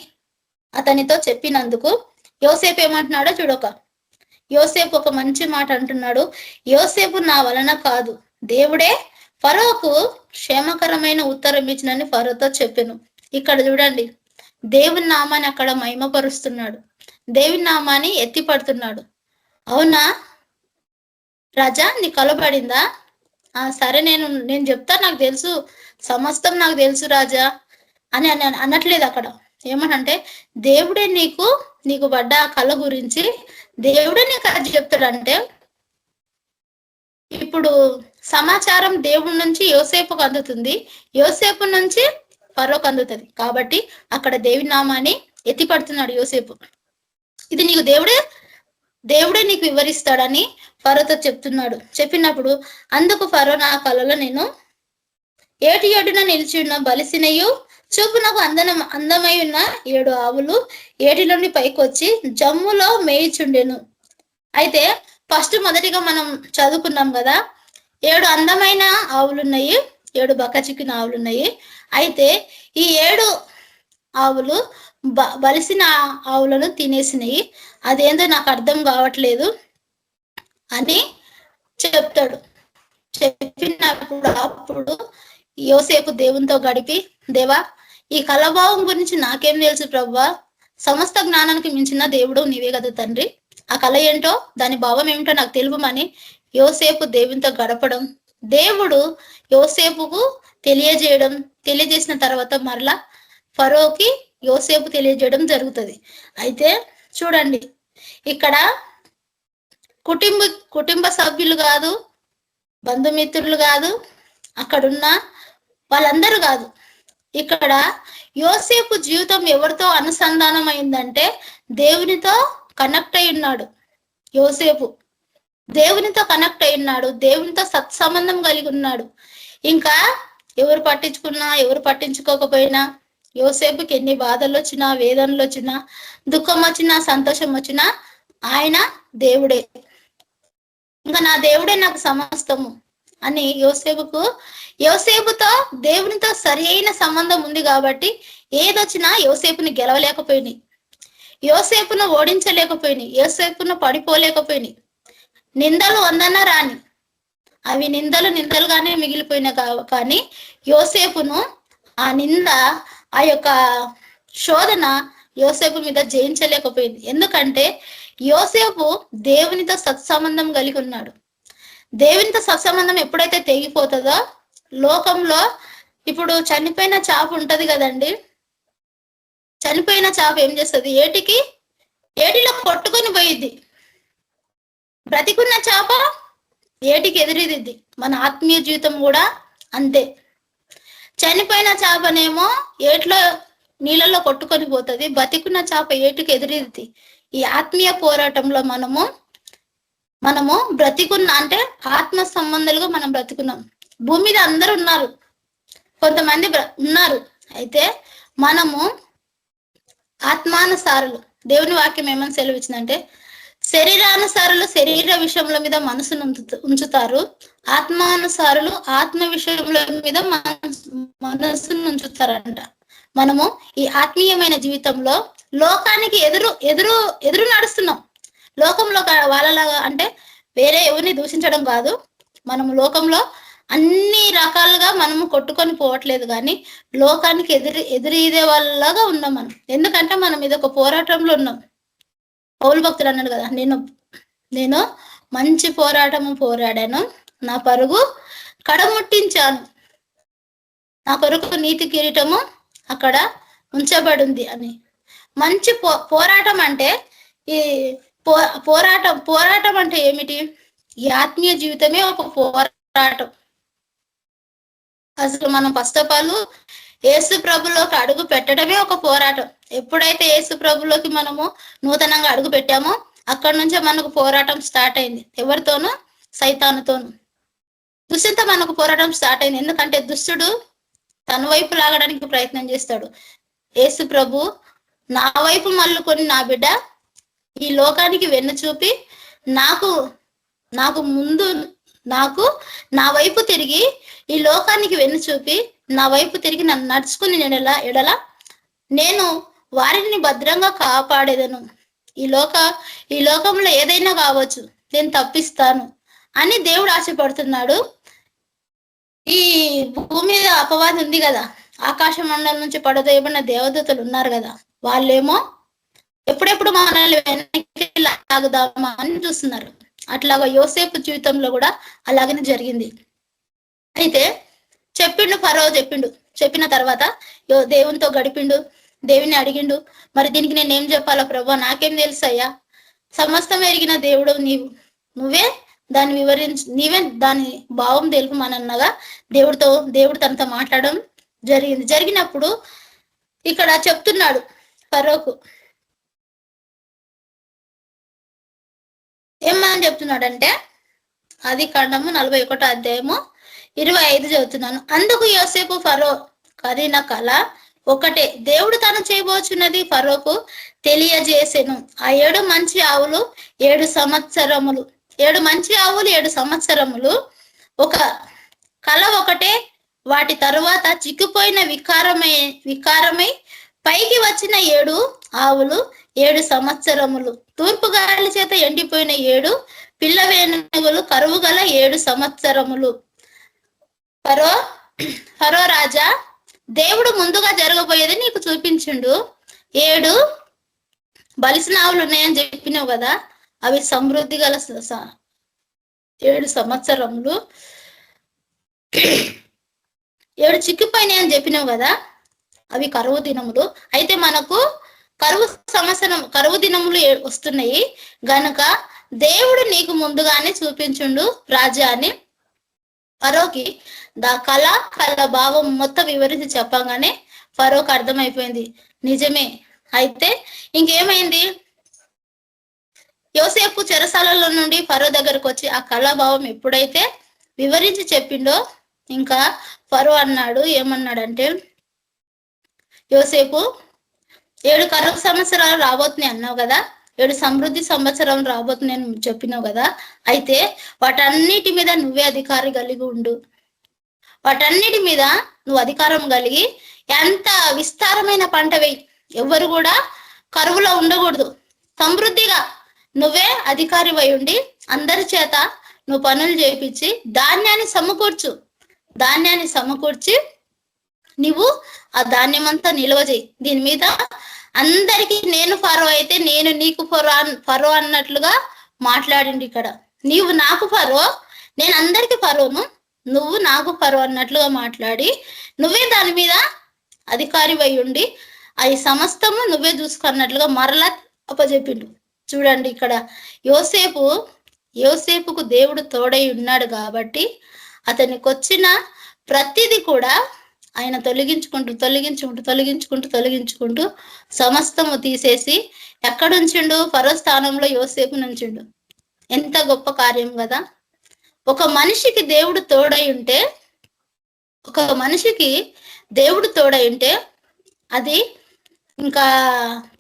అతనితో చెప్పినందుకు యోసేపు ఏమంటున్నాడో చూడక. యోసేపు ఒక మంచి మాట అంటున్నాడు. యోసేపు నా వలన కాదు, దేవుడే ఫరోకు క్షేమకరమైన ఉత్తరం ఇచ్చినని ఫరోతో చెప్పాను. ఇక్కడ చూడండి, దేవుని నామాన్ని అక్కడ మహిమపరుస్తున్నాడు, దేవుని నామాన్ని ఎత్తిపడుతున్నాడు. అవునా, రాజా నీ కలబడిందా? సరే నేను చెప్తా, నాకు తెలుసు, సమస్తం నాకు తెలుసు రాజా అని అనట్లేదు అక్కడ. ఏమనంటే దేవుడే నీకు పడ్డ ఆ కళ గురించి దేవుడే నీకు అది చెప్తాడంటే, ఇప్పుడు సమాచారం దేవుడి నుంచి యోసేపుకు అందుతుంది, యోసేపు నుంచి ఫరోకు అందుతుంది. కాబట్టి అక్కడ దేవుని నామాన్ని ఎత్తిపడుతున్నాడు యోసేపు. ఇది నీకు దేవుడే నీకు వివరిస్తాడని ఫరోతో చెప్తున్నాడు. చెప్పినప్పుడు అందుకు ఫరో, నా కలలో నేను ఏటి ఏడున నిలిచి ఉన్న బలిసినయు చూపునకు అందమై ఉన్న 7 ఆవులు ఏటిలోని పైకి వచ్చి జమ్ములో మేయిచుండెను. అయితే మొదటిగా మనం చదువుకున్నాం కదా, 7 అందమైన ఆవులున్నాయి, 7 బక్కచిక్కిన ఆవులున్నాయి. అయితే ఈ 7 ఆవులు బలిసిన ఆవులను తినేసినాయి, అదేందో నాకు అర్థం కావట్లేదు అని చెప్తాడు. అప్పుడు యోసేపు దేవునితో గడిపి, దేవా ఈ కలభావం గురించి నాకేం తెలుసు ప్రభువా, సమస్త జ్ఞానానికి మించిన దేవుడు నీవే కదా తండ్రి, ఆ కళ ఏంటో దాని భావం ఏమిటో నాకు తెలుపమని యోసేపు దేవునితో గడపడం, దేవుడు యోసేపుకు తెలియజేసిన తర్వాత మరలా ఫరోకి యోసేపు తెలియజేయడం జరుగుతుంది. అయితే చూడండి, ఇక్కడ కుటుంబ సభ్యులు కాదు, బంధుమిత్రులు కాదు, అక్కడున్న వాళ్ళందరూ కాదు, ఇక్కడ యోసేపు జీవితం ఎవరితో అనుసంధానం అయిందంటే దేవునితో కనెక్ట్ అయి ఉన్నాడు. యోసేపు దేవునితో కనెక్ట్ అయి ఉన్నాడు, దేవునితో సత్సంబంధం కలిగి ఉన్నాడు. ఇంకా ఎవరు పట్టించుకున్నా ఎవరు పట్టించుకోకపోయినా, యోసేపుకి ఎన్ని బాధలు వచ్చినా, వేదనలు వచ్చినా, దుఃఖం వచ్చినా, సంతోషం వచ్చినా ఆయన దేవుడే, ఇంకా నా దేవుడే నాకు సమస్తము అని యోసేపుతో దేవునితో సరి అయిన సంబంధం ఉంది. కాబట్టి ఏదొచ్చినా యోసేపుని గెలవలేకపోయినాయి, యోసేపును ఓడించలేకపోయినాయి, యోసేపును పడిపోలేకపోయినాయి. నిందలు వందన రాని, అవి నిందలుగానే మిగిలిపోయినాయి. కానీ యోసేపును ఆ నింద, ఆ యొక్క శోధన యోసేపు మీద జయించలేకపోయింది. ఎందుకంటే యోసేపు దేవునితో సత్సంబంధం కలిగి ఉన్నాడు. దేవునితో సత్సంబంధం ఎప్పుడైతే తెగిపోతుందో, లోకంలో ఇప్పుడు చనిపోయిన చాప ఉంటది కదండి, చనిపోయిన చాప ఏం చేస్తుంది, ఏటిలో కొట్టుకొని పోయిద్ది. బ్రతికున్న చాప ఏటికి ఎదురుదిద్ది. మన ఆత్మీయ జీవితం కూడా అంతే. చనిపోయిన చేపనేమో ఏట్లో నీళ్ళలో కొట్టుకొని పోతుంది, బతికున్న చేప ఏటికి ఎదురుదిద్ది. ఈ ఆత్మీయ పోరాటంలో మనము బ్రతికున్న అంటే ఆత్మ సంబంధాలుగా మనం బ్రతికున్నాం. భూమి మీద అందరూ ఉన్నారు, కొంతమంది ఉన్నారు. అయితే మనము ఆత్మానుసారులు. దేవుని వాక్యం ఏమని సెలవిచ్చిందంటే, శరీరానుసారులు శరీర విషయముల మీద మనసును ఉంచుతారు, ఆత్మానుసారులు ఆత్మ విషయముల మీద మనసును ఉంచుతారంట. మనము ఈ ఆత్మీయమైన జీవితంలో లోకానికి ఎదురు నడుస్తున్నాం. లోకంలో వాళ్ళలాగా అంటే వేరే ఎవరిని దూషించడం కాదు, మనము లోకంలో అన్ని రకాలుగా మనము కొట్టుకొని పోవట్లేదు, కానీ లోకానికి ఎదురీదే వాళ్ళలాగా ఉన్నాం మనం. ఎందుకంటే మనం ఇది ఒక పోరాటంలో ఉన్నాం. పౌలు భక్తుడు అన్నాడు కదా, నేను మంచి పోరాటము పోరాడాను, నా పరుగు కడముట్టించాను, నా కొరకు నీతి కిరీటము అక్కడ ఉంచబడింది అని. మంచి పోరాటం అంటే ఈ పోరాటం అంటే ఏమిటి? ఈ ఆత్మీయ జీవితమే ఒక పోరాటం. అసలు మనం ఫస్ట్ ఆఫ్ ఆల్ యేసు ప్రభులోకి అడుగు పెట్టడమే ఒక పోరాటం. ఎప్పుడైతే యేసు ప్రభులోకి మనము నూతనంగా అడుగు పెట్టామో అక్కడి నుంచే మనకు పోరాటం స్టార్ట్ అయింది. ఎవరితోనూ? సైతానుతోను. దుష్టుతో మనకు పోరాటం స్టార్ట్ అయింది. ఎందుకంటే దుష్టుడు తన వైపు లాగడానికి ప్రయత్నం చేస్తాడు. యేసు ప్రభు నా వైపు మళ్ళుకొని, నా బిడ్డ ఈ లోకానికి వెన్ను చూపి నాకు ముందు నా వైపు తిరిగి, ఈ లోకానికి వెన్ను చూపి నా వైపు తిరిగి నన్ను నడుచుకుని ఎడల నేను వారిని భద్రంగా కాపాడేదను. ఈ లోకంలో ఏదైనా కావచ్చు, నేను తప్పిస్తాను అని దేవుడు ఆశపడుతున్నాడు. ఈ భూమి మీద అపవాది ఉంది కదా, ఆకాశ మండలం నుంచి పడదోయబడిన దేవదూతలు ఉన్నారు కదా, వాళ్ళేమో ఎప్పుడెప్పుడు మనల్ని వెనక్కి లాగుదామా అని చూస్తున్నారు. అట్లాగా యోసేపు జీవితంలో కూడా అలాగనే జరిగింది. అయితే చెప్పిండు ఫరో, చెప్పిన తర్వాత దేవునితో గడిపిండు, దేవుని అడిగిండు, మరి దీనికి నేను ఏం చెప్పాలా ప్రభా, నాకేం తెలుసయ్యా, సమస్తం ఎరిగిన దేవుడు నువ్వే దాన్ని నీవే దాని భావం తెలుపమనగా దేవుడు తనతో మాట్లాడడం జరిగినప్పుడు ఇక్కడ చెప్తున్నాడు ఫరోకు, ఏమని చెప్తున్నాడంటే ఆదికాండము 41 అధ్యాయము 25 చదువుతున్నాను. అందుకు యోసేపు ఫరో కదిన కల ఒకటే, దేవుడు తను చేయబోచున్నది ఫరోకు తెలియజేసెను. ఆ 7 మంచి ఆవులు 7 సంవత్సరములు, 7 మంచి ఆవులు 7 సంవత్సరములు, ఒక కల ఒకటే. వాటి తరువాత చిక్కుపోయిన వికారమై పైకి వచ్చిన 7 ఆవులు 7 సంవత్సరములు, తూర్పు గాలి చేత ఎండిపోయిన 7 పిల్ల వేణుగులు కరువు గల 7 సంవత్సరములు. ఫరో రాజా, దేవుడు ముందుగా జరగబోయేది నీకు చూపించిండు. 7 బలిసిన ఆవులు ఉన్నాయని చెప్పినావు కదా, అవి సమృద్ధి గల 7 సంవత్సరములు. 7 చిక్కిపోయినాయి అని చెప్పినావు కదా, అవి కరువు దినములు. అయితే మనకు కరువు దినములు వస్తున్నాయి గనుక దేవుడు నీకు ముందుగానే చూపించుండు రాజా అని ఫరోకి కళ భావం మొత్తం వివరించి చెప్పగానే ఫరోకి అర్థమైపోయింది, నిజమే. అయితే ఇంకేమైంది, యోసేపు చెరసాలలో నుండి ఫరో దగ్గరకు వచ్చి ఆ కళాభావం ఎప్పుడైతే వివరించి చెప్పిండో, ఇంకా ఫరో అన్నాడు, ఏమన్నాడంటే, యోసేపు 7 కరువు సంవత్సరాలు రాబోతున్నాయి అన్నావు కదా, 7 సమృద్ధి సంవత్సరం రాబోతున్నాయని చెప్పినావు కదా, అయితే వాటన్నిటి మీద నువ్వే అధికారి కలిగి ఉండు. వాటన్నిటి మీద నువ్వు అధికారం కలిగి ఎంత విస్తారమైన పంట వేయి, ఎవరు కూడా కరువులో ఉండకూడదు. సమృద్ధిగా నువ్వే అధికారి వై ఉండి అందరి చేత నువ్వు పనులు చేయించి ధాన్యాన్ని సమకూర్చి నువ్వు ఆ ధాన్యం అంతా నిల్వ చేయి. దీని మీద అందరికి నేను ఫరో అయితే నేను నీకు ఫరో అన్నట్లుగా మాట్లాడింది. ఇక్కడ నీవు నాకు ఫరో, నేను అందరికి ఫరోను, నువ్వు నాకు ఫరో అన్నట్లుగా మాట్లాడి నువ్వే దాని మీద అధికారి వై ఉండి అవి సమస్తము నువ్వే చూసుకున్నట్లుగా మరలా అప్పచెప్పిండు. చూడండి, ఇక్కడ యోసేపుకు దేవుడు తోడై ఉన్నాడు కాబట్టి అతనికి వచ్చిన ప్రతిదీ కూడా ఆయన తొలగించుకుంటూ సమస్తము తీసేసి ఎక్కడుంచిండు, ఫరో స్థానంలో యోసేపు నుంచిండు. ఎంత గొప్ప కార్యం కదా. ఒక మనిషికి దేవుడు తోడై ఉంటే అది ఇంకా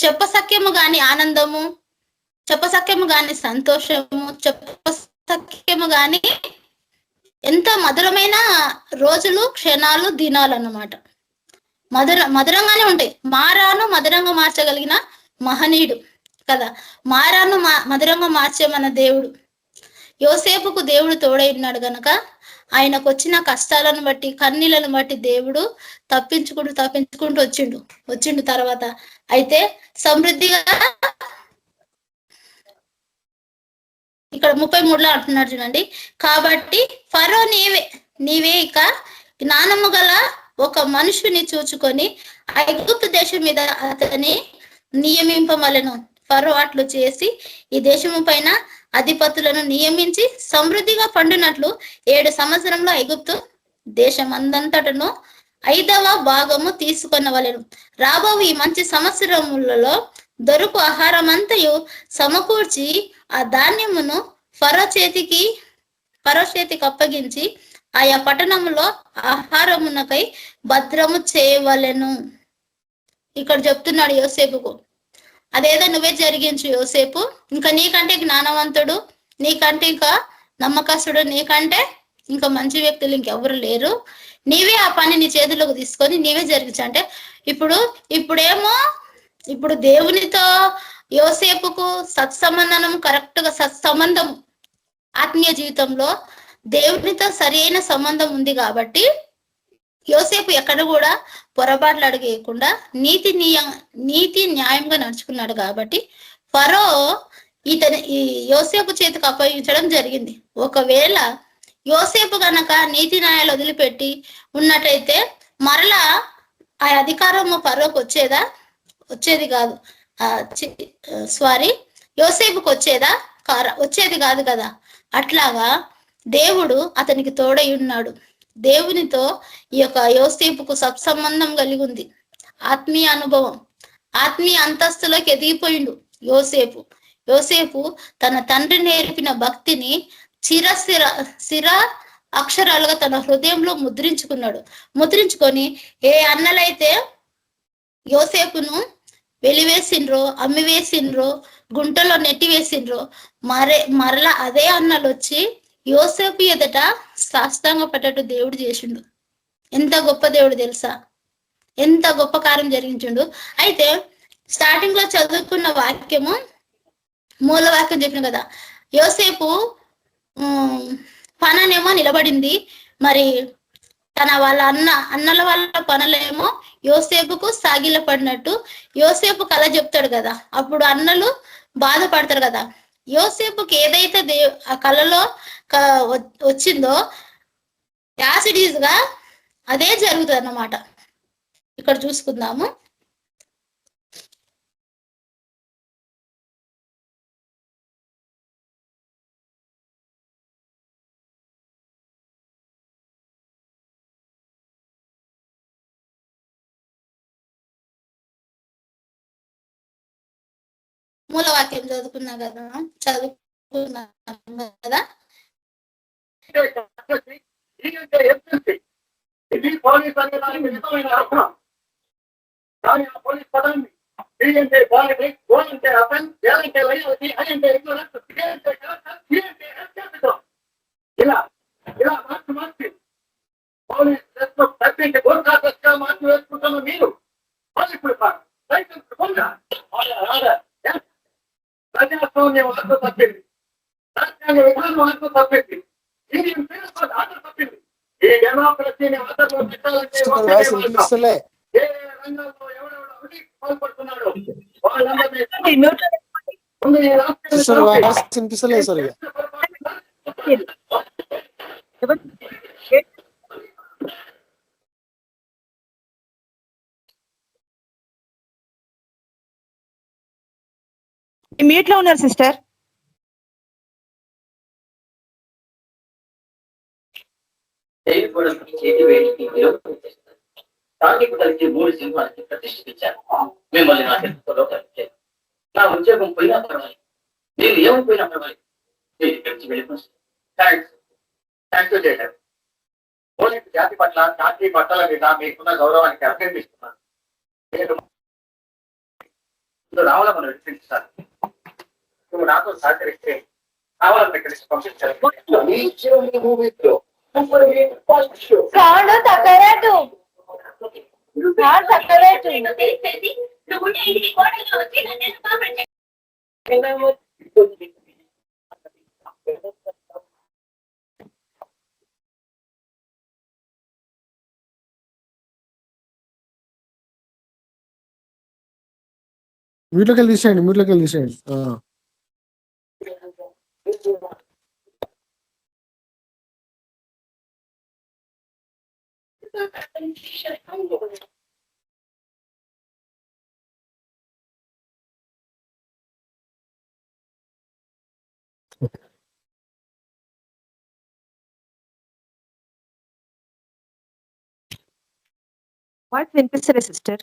చెప్పసఖ్యము గాని ఆనందము, చెప్పసఖ్యము గాని సంతోషము, చెప్పసఖ్యము గాని ఎంత మధురమైన రోజులు, క్షణాలు, దినాలు అన్నమాట. మధురంగానే ఉంటాయి. మారాను మధురంగా మార్చగలిగిన మహనీయుడు కదా, మారాను మధురంగా మార్చే మన దేవుడు. యోసేపుకు దేవుడు తోడై ఉన్నాడు గనక ఆయనకు వచ్చిన కష్టాలను బట్టి, కన్నీళ్లను బట్టి దేవుడు తప్పించుకుంటూ వచ్చిండు తర్వాత అయితే సమృద్ధిగా ఇక్కడ 33లో అంటున్నాడు చూడండి. కాబట్టి ఫరో నీవే ఇక జ్ఞానము గల ఒక మనుషుని చూచుకొని ఐగుప్తు దేశం మీద అతని నియమింపమలను. ఫరో అట్లు చేసి ఈ దేశము పైన అధిపతులను నియమించి సమృద్ధిగా పండునట్లు 7 సంవత్సరంలో ఐగుప్తు దేశం అందంతటను 5వ భాగము తీసుకొనవలెను. రాబో ఈ మంచి సంవత్సరములలో దొరుకు ఆహారమంతయు సమకూర్చి ఆ ధాన్యమును ఫరో చేతికి అప్పగించి ఆయా పట్టణములో ఆహారమునకై భద్రము చేయవలెను. ఇక్కడ చెప్తున్నాడు యోసేపుకు, అదేదో నువ్వే జరిగించు యోసేపు, ఇంకా నీకంటే జ్ఞానవంతుడు, నీకంటే ఇంకా నమ్మకస్తుడు, నీకంటే ఇంకా మంచి వ్యక్తులు ఇంకెవరు లేరు, నీవే ఆ పని నీ చేతులకు తీసుకొని నీవే జరిగించు అంటే ఇప్పుడు దేవునితో యోసేపుకు సత్సంబంధం ఆత్మీయ జీవితంలో దేవునితో సరైన సంబంధం ఉంది కాబట్టి యోసేపు ఎక్కడ కూడా పొరపాట్లు అడిగేయకుండా నీతి న్యాయంగా నడుచుకున్నాడు కాబట్టి ఫరో ఈ యోసేపు చేతికి అప్పగించడం జరిగింది. ఒకవేళ యోసేపు గనక నీతి న్యాయాలు వదిలిపెట్టి ఉన్నట్టయితే మరలా ఆ అధికారము ఫరోకు వచ్చేదా? వచ్చేది కాదు. సారీ, యోసేపుకు వచ్చేదా? వచ్చేది కాదు కదా. అట్లాగా దేవుడు అతనికి తోడై ఉన్నాడు. దేవునితో ఈ యొక్క యోసేపుకు సత్సంబంధం కలిగి ఉంది. ఆత్మీయ అనుభవం, ఆత్మీయ అంతస్తులోకి ఎదిగిపోయిండు యోసేపు తన తండ్రి నేర్పిన భక్తిని స్థిర అక్షరాలుగా తన హృదయంలో ముద్రించుకొని ఏ అన్నలైతే యోసేపును వెలివేసిండ్రో, అమ్మివేసిండ్రో, గుంటలో నెట్టివేసిండ్రో మరలా అదే అన్నలు వచ్చి యోసేపు ఎదుట సాష్టాంగ పడ్డట్టు దేవుడు చేసిండు. ఎంత గొప్ప దేవుడు తెలుసా, ఎంత గొప్ప కార్యం జరిగించిండు. అయితే స్టార్టింగ్ లో చదువుకున్న వాక్యము మూల వాక్యం చెప్పిన కదా, యోసేపు పననేమో నిలబడింది. మరి వాళ్ళ అన్నల వాళ్ళ పనులేమో యోసేపుకు సాగిల పడినట్టు యోసేపు కళ చెప్తాడు కదా, అప్పుడు అన్నలు బాధపడతారు కదా. యోసేపుకి ఏదైతే ఆ కళలో వచ్చిందో యాసిడీస్ గా అదే జరుగుతుంది అన్నమాట. ఇక్కడ చూసుకుందాము. మూలవాక్యం చదువుకున్నా కదా. ఇది పోలీస్ అనే దానికి నిజమైన అర్థం. కానీ ఆ పోలీస్ పదాన్ని డి అంటే పాలిటిక్స్, ఓ అంటే అఫెన్స్, ఎల్ అంటే లయల్టీ, ఐ అంటే ఇగ్నోరెన్స్, సి అంటే కరప్షన్, సి అంటే ఎస్కేపిజం. ఇలా మార్చి పోలీస్ డ్రెస్ తప్పించి గోర్ఖా డ్రెస్ గా మార్చి వేసుకుంటున్న మీరు పోలీసులు కాదు, లైసెన్స్ పొందా ప్రజాస్వామ్యం ఆటో తప్పింది, రాజ్యాంగ విధానం ఆటో తప్పింది, ఇండియన్ పీనల్ కోడ్ ఆటో తప్పింది. ఈ డెమోక్రసీని ఆటలో పెట్టాలంటే ఏ రంగంలో ఎవరెవరు పాల్పడుతున్నాడు వాళ్ళందరినీ మ్యూట్ లో ఉన్నారు సిస్టర్. తాకికు కలిసి 3 సింహాలకి ప్రతిష్ఠించాను. మిమ్మల్ని నా చేతుల్లో కలిపాను. నా ఉద్యోగం పోయినా పర్వాలేదు, నేను ఏమైపోయినా పర్వాలేదు, నేను ఇక్కడి నుంచి వెళ్ళిపోతాను. థ్యాంక్స్ చేయడం. పోలీసు జాతి పట్ల, జాతి బట్టల మీద మీకున్న గౌరవానికి అభ్యర్థిస్తున్నాను. నేను రావాలని నడిపించాను. నువ్వు నాతో సహకరిస్తే రావాలని ఇక్కడికి పంపించాను. మ్యూట్లోకి తీసేయండి. వాయిస్ వినిపిస్తలే సిస్టర్.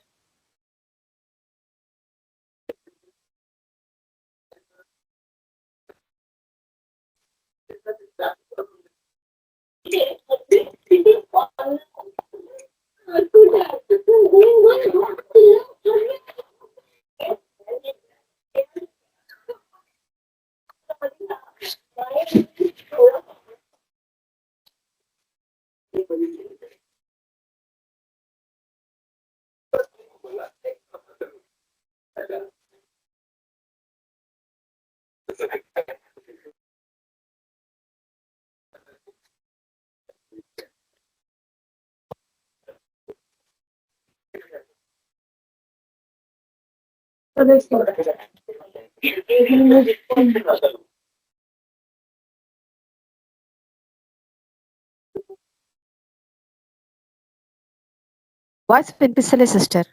వాయిస్ వినిపిస్తలే సిస్టర్.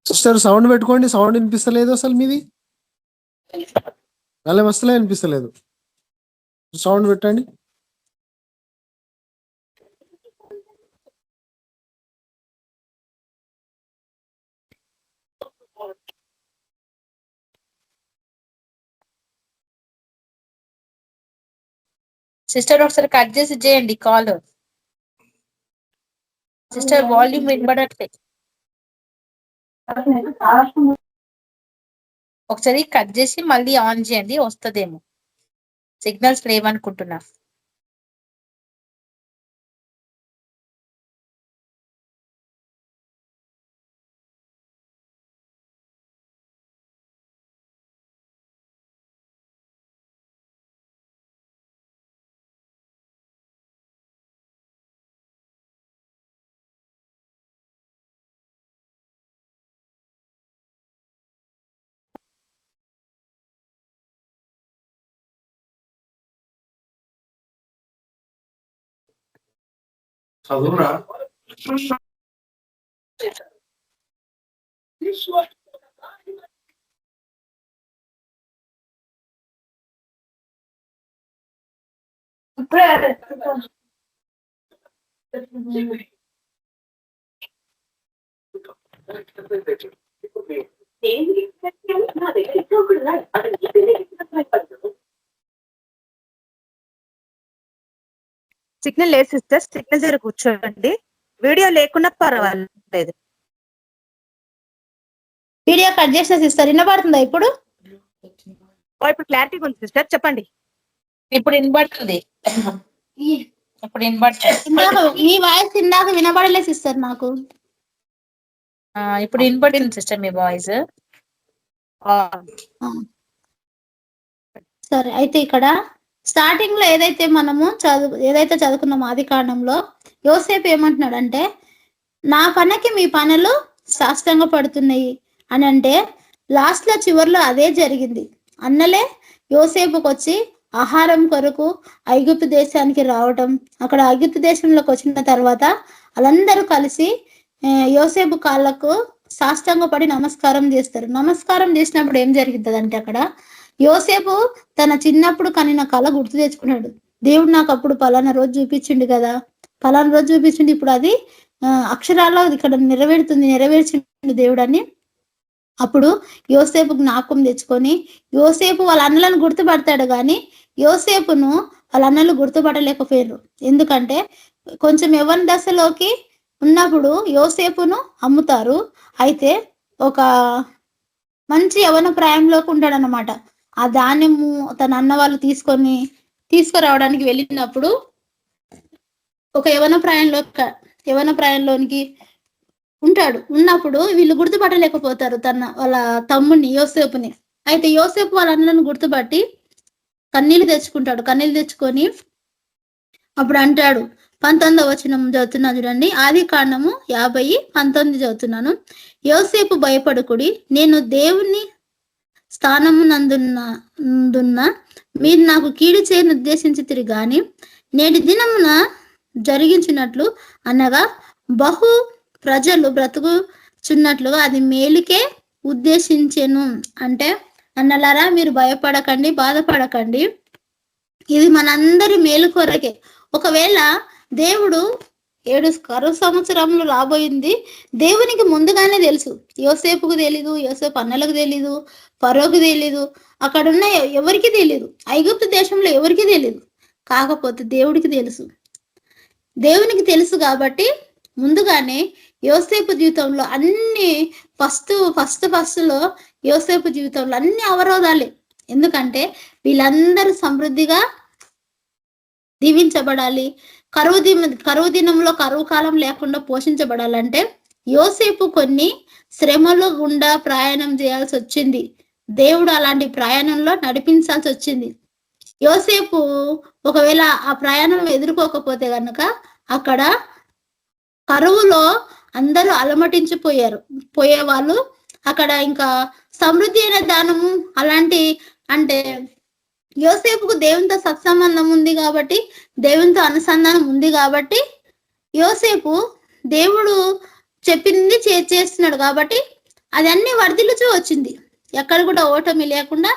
సిస్టర్ సౌండ్ పెట్టుకోండి, సౌండ్ వినిపిస్తలేదు అసలు మీది. అలా వస్తలే అనిపిస్తలేదు. సౌండ్ పెట్టండి. సిస్టర్ ఒకసారి కట్ చేసి చేయండి కాల్. Sister volume వినబడట్లే. ఒకసారి కట్ చేసి మళ్ళీ ఆన్ చేయండి, వస్తుందేమో. సిగ్నల్స్ లేవనుకుంటున్నా. చదువురా. సిగ్నల్ లేదు సిస్టర్, సిగ్నల్ దగ్గర కూర్చోండి. వీడియో లేకుండా పర్వాలేదు. వీడియో కట్ చేసిన సిస్టర్ వినబడుతుందా ఇప్పుడు? ఇప్పుడు క్లారిటీగా ఉంది సిస్టర్, చెప్పండి. ఇప్పుడు వినబడుతుంది. ఇప్పుడు వినబడుతుంది. ఇందాక మీ వాయిస్ ఇందాక వినబడలేదు సిస్టర్ నాకు. ఇప్పుడు వినబడుతుంది సిస్టర్ మీ వాయిస్. సరే, అయితే ఇక్కడ స్టార్టింగ్ లో ఏదైతే చదువుకున్నామో ఆది కాండంలో యోసేపు ఏమంటున్నాడంటే, నా పనకి మీ పనులు సాష్టంగా పడుతున్నాయి అని అంటే, లాస్ట్ లో చివరిలో అదే జరిగింది. అన్నలే యోసేపుకి వచ్చి ఆహారం కొరకు ఐగుప్తు దేశానికి రావటం, అక్కడ ఐగుప్తు దేశంలోకి వచ్చిన తర్వాత వాళ్ళందరూ కలిసి యోసేపు కాళ్ళకు సాష్టంగా పడి నమస్కారం చేస్తారు. నమస్కారం చేసినప్పుడు ఏం జరుగుతుంది అంటే, అక్కడ యోసేపు తన చిన్నప్పుడు కనిన కళ గుర్తు తెచ్చుకున్నాడు. దేవుడు నాకు అప్పుడు పలానా రోజు చూపించిండు కదా, పలానా రోజు చూపించిండు, ఇప్పుడు అది అక్షరాల్లో ఇక్కడ నెరవేర్చిండు దేవుడు అని. అప్పుడు యోసేపు జ్ఞాపకం తెచ్చుకొని, యోసేపు వాళ్ళ అన్నలను గుర్తుపడతాడు కానీ యోసేపును వాళ్ళ అన్నలు గుర్తుపట్టలేకపోయారు. ఎందుకంటే కొంచెం యవ్వన దశలోకి ఉన్నప్పుడు యోసేపును అమ్ముతారు. అయితే ఒక మంచి యవ్వన ప్రాయంలోకి ఉంటాడనమాట. ఆ ధాన్యము తన అన్న వాళ్ళు తీసుకురావడానికి వెళ్ళినప్పుడు ఒక యవ్వన ప్రాయంలోనికి ఉన్నప్పుడు వీళ్ళు గుర్తుపట్టలేకపోతారు వాళ్ళ తమ్ముడిని యోసేపుని. అయితే యోసేపు వాళ్ళ అన్నలను గుర్తుపట్టి కన్నీళ్ళు తెచ్చుకొని అప్పుడు అంటాడు, 19వ వచనం చదువుతున్నా చూడండి, ఆది కాండము 50:19 చదువుతున్నాను. యోసేపు భయపడకుడి, నేను దేవుని స్థానము నందున్న మీరు నాకు కీడు చేయని ఉద్దేశించితిరి గాని నేటి దినమున జరిగించినట్లు అనగా బహు ప్రజలు బ్రతుకుచున్నట్లుగా అది మేలుకే ఉద్దేశించెను. అంటే అన్నలారా, మీరు భయపడకండి, బాధపడకండి, ఇది మనందరి మేలు కొరకే. ఒకవేళ దేవుడు 7 కరువు సంవత్సరంలో రాబోయింది దేవునికి ముందుగానే తెలుసు. యోసేపుకు తెలీదు, యోసేపు అన్నలకు తెలీదు, ఫరోకు తెలీదు, అక్కడున్న ఎవరికి తెలీదు, ఐగుప్తు దేశంలో ఎవరికి తెలీదు. కాకపోతే దేవుడికి తెలుసు. దేవునికి తెలుసు కాబట్టి ముందుగానే యోసేపు జీవితంలో అన్ని ఫస్ట్ లో యోసేపు జీవితంలో అన్ని అవరోధాలే. ఎందుకంటే వీళ్ళందరూ సమృద్ధిగా దీవించబడాలి, కరువు దినంలో కరువు కాలం లేకుండా పోషించబడాలంటే యోసేపు కొన్ని శ్రమలు గుండా ప్రయాణం చేయాల్సి వచ్చింది. దేవుడు అలాంటి ప్రయాణంలో నడిపించాల్సి వచ్చింది. యోసేపు ఒకవేళ ఆ ప్రయాణం ఎదుర్కోకపోతే గనుక అక్కడ కరువులో అందరూ అలమటించిపోయారు పోయేవాళ్ళు. అక్కడ ఇంకా సమృద్ధి అయిన దానము అలాంటి అంటే యోసేపుకు దేవునితో సత్సంబంధం ఉంది కాబట్టి, దేవునితో అనుసంధానం ఉంది కాబట్టి యోసేపు దేవుడు చెప్పింది చేస్తున్నాడు కాబట్టి అది అన్ని వర్ధిల్లుచూ వచ్చింది. ఎక్కడ కూడా ఓటమి లేకుండా,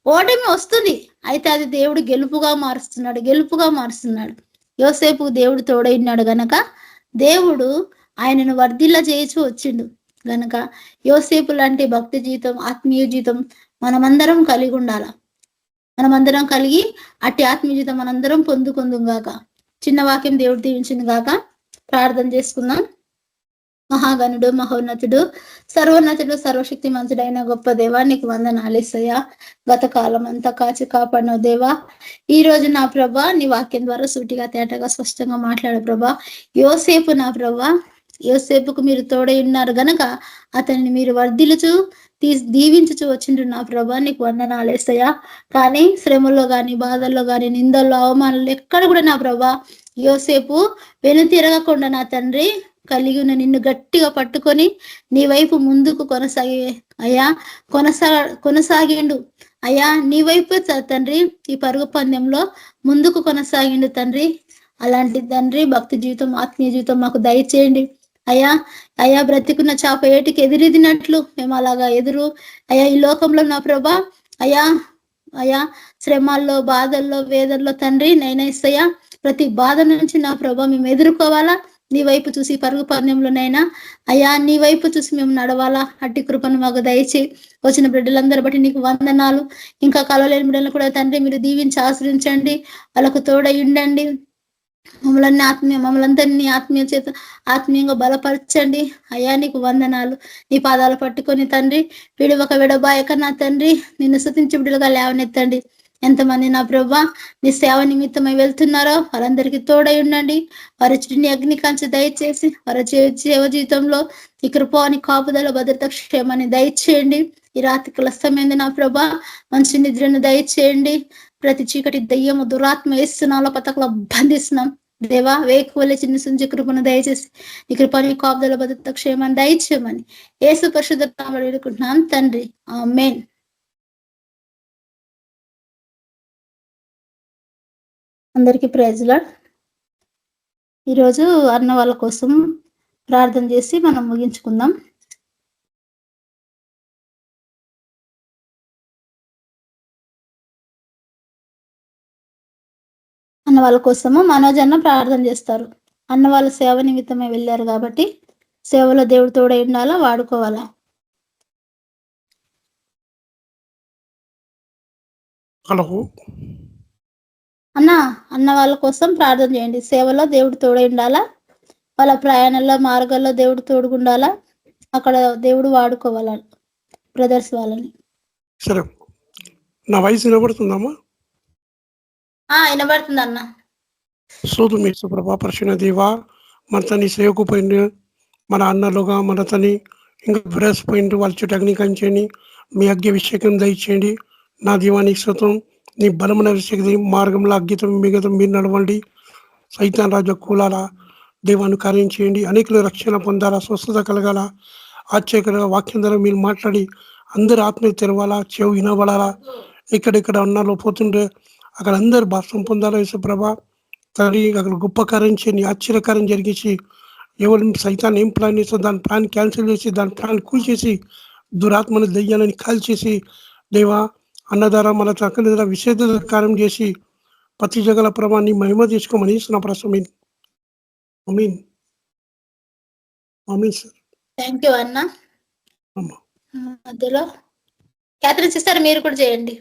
ఓటమి వస్తుంది అయితే అది దేవుడు గెలుపుగా మారుస్తున్నాడు. యోసేపు దేవుడు తోడైనాడు గనక దేవుడు ఆయనను వర్ధిల్ల చేయించు వచ్చిండు గనక యోసేపు లాంటి భక్తి జీవితం, ఆత్మీయ జీవితం మనమందరం కలిగి ఉండాల. మనమందరం కలిగి అట్టి ఆత్మీయ జీవితం మనందరం పొందుకుందాం గాక. చిన్న వాక్యం దేవుడు దీవించింది గాక. ప్రార్థన చేసుకుందాం. మహాగణుడు, మహోన్నతుడు, సర్వోన్నతుడు, సర్వశక్తి మంతుడైన గొప్ప దేవా, నీకు వందనాలేసయ్యా. గత కాలం అంతా కాచి కాపాడిన దేవా, ఈ రోజు నా ప్రభా నీ వాక్యం ద్వారా సూటిగా తేటగా స్పష్టంగా మాట్లాడు ప్రభా. యోసేపు నా ప్రభా, యోసేపుకు మీరు తోడై ఉన్నారు గనక అతన్ని మీరు వర్ధిల్లుచు దీవించుచు వచ్చిండ్రు నా ప్రభా, నీకు వందనాలేసయ్యా. కానీ శ్రమలో గాని, బాధల్లో గాని, నిందల్లో, అవమానాలు ఎక్కడ కూడా నా ప్రభా యోసేపు వెనుతిరగకుండా నా తండ్రి కలిగి ఉన్న నిన్ను గట్టిగా పట్టుకొని నీ వైపు ముందుకు కొనసాగిండు అయ్యా. నీ వైపు తండ్రి ఈ పరుగు పందెంలో ముందుకు కొనసాగిండు తండ్రి. అలాంటి తండ్రి భక్తి జీవితం, ఆత్మీయ జీవితం మాకు దయచేయండి అయ్యా. బ్రతికున్న చాప ఏటికి ఎదురెదినట్లు మేము అలాగా ఈ లోకంలో నా ప్రభా అయ్యా శ్రమాల్లో, బాధల్లో, వేదల్లో తండ్రి నైనా ప్రతి బాధ నుంచి నా ప్రభా మేము ఎదుర్కోవాలా. నీ వైపు చూసి పరుగు పందెంలోనైనా అయ్యా నీ వైపు చూసి మేము నడవాలా. అట్టి కృపను మాకు దయచేయి. వచ్చిన బిడ్డలందరూ బట్టి నీకు వందనాలు. ఇంకా కలవలేని బిడ్డలను కూడా తండ్రి మీరు దీవించి ఆశ్రయించండి, వాళ్ళకు తోడై ఉండండి. మమ్మల్ని ఆత్మీయంగా బలపరచండి అయ్యా. నీకు వందనాలు. నీ పాదాలు పట్టుకొని తండ్రి విడవక విడబాయక నా తండ్రి నిన్ను స్తుతించి బిడ్డలుగా లేవనెత్తండి. ఎంతమంది నా ప్రభా నీ సేవ నిమిత్తమై వెళ్తున్నారో వారందరికీ తోడై ఉండండి. వారి చుట్టూ అగ్ని కంచె దయచేసి వారి సేవ జీవితంలో ఈ కృపాని కాపుదల, భద్రత, క్షేమాన్ని దయచేయండి. ఈ రాత్రి కలస్తమైంది నా ప్రభా మంచి నిద్రను దయచేయండి. ప్రతి చీకటి దయ్యము, దురాత్మ వేస్తున్నాలో పతకలో బంధిస్తున్నాం దేవా. వేకువలే చిన్న సుంచి కృపను దయచేసి ఈ కృపని కాపుదల, భద్రత, క్షేమాన్ని దయచేయమని యేసు పరిశుద్ధ నామములో వేడుకుంటున్నాం తండ్రి, ఆమేన్. అందరికీ ప్రైజ్ లార్డ్. ఈరోజు అన్న వాళ్ళ కోసం ప్రార్థన చేసి మనం ముగించుకుందాం. అన్న వాళ్ళ కోసము మనోజ్ అన్న ప్రార్థన చేస్తారు. అన్న వాళ్ళ సేవ నిమిత్తమే వెళ్ళారు కాబట్టి సేవలో దేవుడు తోడై ఉండాలా, వాడుకోవాలా. హలో అన్న వాళ్ళ కోసం ప్రార్థన చేయండి. సేవలో దేవుడు తోడై ఉండాలా, వాళ్ళ ప్రయాణంలో, మార్గాల్లో దేవుడు తోడుగుండాలా, అక్కడ దేవుడు వాడుకోవాలా బ్రదర్స్ వాళ్ళని. సరే, నా వయసు వినబడుతుందమ్మా? వినబడుతుంది అన్న. సోదు మీ సుప్రభా పరిశుద్ధ దేవా, మన తని సేవకు పోయిండు, మన అన్నలుగా మన తని ఇంకా బ్రస్ పోయిండు, వాళ్ళ చుట్టూ అగ్ని కంచండి, మీ అభిషేకం దయచేయండి. నా దీవానికి శతం నీ బలమైన శక్తి మార్గంలో అగ్గితం మిగతం మీరు నడవండి. సైతాన్ రాజు కూలాల దేవాన్ని కార్యం చేయండి. అనేకులు రక్షణ పొందాలా, స్వస్థత కలగాల. ఆశ్చర్యకరంగా వాక్యం ద్వారా మీరు మాట్లాడి అందరు ఆత్మీయ తెరవాలా, చెవు వినబడాలా. ఎక్కడెక్కడ ఉన్నారో పోతుంటే అక్కడ అందరు భాషం పొందాలా. యేసుప్రభ తండ్రి అక్కడ గొప్ప కార్యం చేయండి, ఆశ్చర్యకార్యం జరిగించి ఎవరు సైతాన్ని ఏం ప్లాన్ చేస్తారో దాని ప్లాన్ క్యాన్సిల్ చేసి, దాని ప్లాన్ కూల్చేసి, దురాత్మని దయ్యాలని కాల్చేసి దేవా అన్నదారా మన చక్కని ద్వారా విశేష కార్యం చేసి ప్రతి జగల ప్రభాన్ని మహిమ తీసుకోమని నా ప్రశ్న. ఆమేన్ ఆమేన్ సార్. థ్యాంక్ యూ అన్న. మధ్యలో క్యాథరిన్ సిస్టర్ మీరు కూడా చేయండి.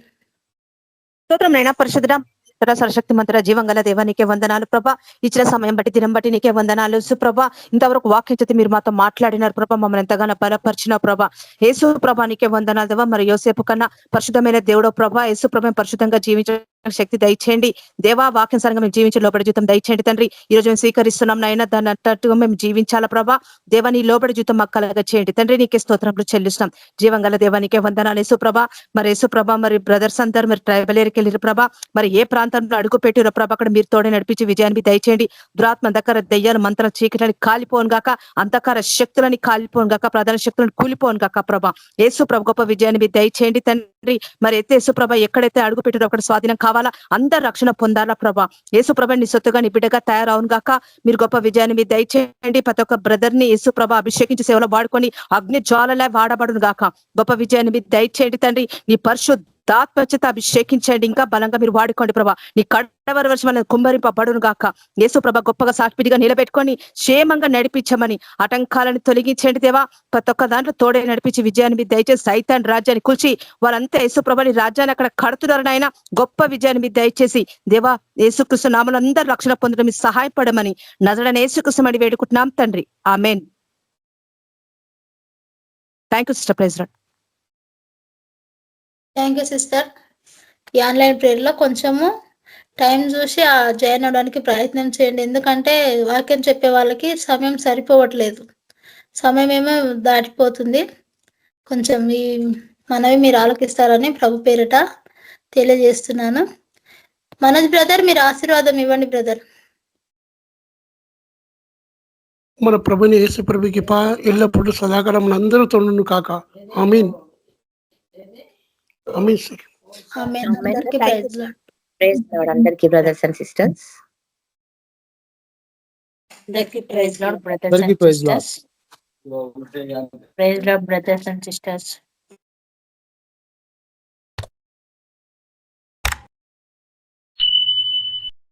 స్తోత్రం నైనా పరిశుద్ధ సర్వశక్తి మంతుడ జీవంగల దేవా నీకే వందనాలు ప్రభా. ఇచ్చిన సమయం బట్టి దినం బట్టి నీకే వందనాలు సుప్రభ. ఇంతవరకు వాక్యం చేతి మీరు మాతో మాట్లాడినారు ప్రభా, మమ్మల్ని ఎంతగానో బలపరిచిన ప్రభా. యేసు ప్రభా నీకే వందనాలు దేవా. మరి యోసేపు కన్నా పరిశుద్ధమైన దేవుడో ప్రభా, యేసు ప్రభా పరిశుద్ధంగా జీవించ శక్తి దయచేయండి దేవా. వాక్యం సరంగా మేము జీవించే లోబడి జీవితం దయచేయండి తండ్రి. ఈ రోజు మేము స్వీకరిస్తున్నాం నాయన, దాన్ని అట్టట్టుగా మేము జీవించాలా ప్రభా. దేవా నీ లోబడి జీవితం మాకు కలగ చేయండి తండ్రి. నీకే స్తోత్రములు చెల్లిస్తున్నాం. జీవంగల దేవానికే వందనాలు యేసుప్రభ. మరి యేసుప్రభ మరి బ్రదర్స్ అందరు మరి ట్రైబల్ ఏరియాకి వెళ్ళారు ప్రభా. మరి ఏ ప్రాంతంలో అడుగు పెట్టిరో ప్రభా, అక్కడ మీరు తోడే నడిపించి విజయాన్ని దయచేయండి. దురాత్మ అంధకార దయ్యాలు మంత్రాలు చీకటిని కాలిపోను గాక, అంధకార శక్తులని కాలిపోను గాక, ప్రధాన శక్తులను కూలిపోను గాక ప్రభా. యేసుప్రభ గొప్ప విజయాన్ని మీరు దయచేయండి తండ్రి. మరి అయితే యేసుప్రభ ఎక్కడైతే అడుగు పెట్టిరో అక్కడ స్వాధీనం కావాలా, అందరు రక్షణ పొందాలా ప్రభా. యేసుప్రభ నీ సొత్తుగా నీ బిడ్డగా తయారవును గాక. మీరు గొప్ప విజయాన్ని మీరు దయచేయండి. ప్రతి ఒక్క బ్రదర్ ని యేసుప్రభ అభిషేకించి సేవలో వాడుకొని అగ్ని జ్వాలలే వాడబడును గాక. గొప్ప విజయాన్ని మీరు దయచేయండి తండ్రి. నీ పరిశుద్ధాత్మచేత అభిషేకించండి. ఇంకా బలంగా మీరు వాడుకోండి ప్రభా. నీ కడవరి వర్షం వల్ల కుమ్మరింపబడును గాక. యేసుప్రభ గొప్పగా సాక్షిగా నిలబెట్టుకొని క్షేమంగా నడిపించమని ఆటంకాలను తొలగించండి దేవా. ప్రతి ఒక్క దాంట్లో తోడే నడిపించి విజయాన్ని మీరు దయచేసి సైతాన్ రాజ్యాన్ని కూల్చి వాళ్ళంతా యేసుప్రభని రాజ్యాన్ని అక్కడ కడుతున్నారు నాయన. గొప్ప విజయాన్ని మీరు దయచేసి దేవా. యేసుక్రీస్తు నామములో అందరూ రక్షణ పొందడం మీరు సహాయపడమని నజరేయుడైన యేసుక్రీస్తు అని వేడుకుంటున్నాం తండ్రి. ఆమేన్. Thank you sister. Praise lord. Thank you sister. ఈ ఆన్లైన్ ప్రేయర్ లో కొంచెము టైం చూసి జాయిన్ అవడానికి ప్రయత్నం చేయండి. ఎందుకంటే వాక్యం చెప్పే వాళ్ళకి సమయం సరిపోవట్లేదు, సమయం ఏమో దాటిపోతుంది. కొంచెం ఈ మనవి మీరు ఆలోకిస్తారని ప్రభు పేరిట తెలియజేస్తున్నాను. మనోజ్ బ్రదర్ మీరు ఆశీర్వాదం ఇవ్వండి బ్రదర్. మన ప్రభుని యేసు ప్రభుకి ఎల్లప్పుడు సదాకాలం అందరూ తోడును కాక. ఆమీన్. ఆమీన్ సార్. ఆమేన్. అందరికీ ప్రైజ్ లార్డ్. ప్రైజ్ లార్డ్ అందరికీ బ్రదర్స్ అండ్ సిస్టర్స్. అందరికీ praise Lord brothers and sisters. Praise Lord brothers and sisters.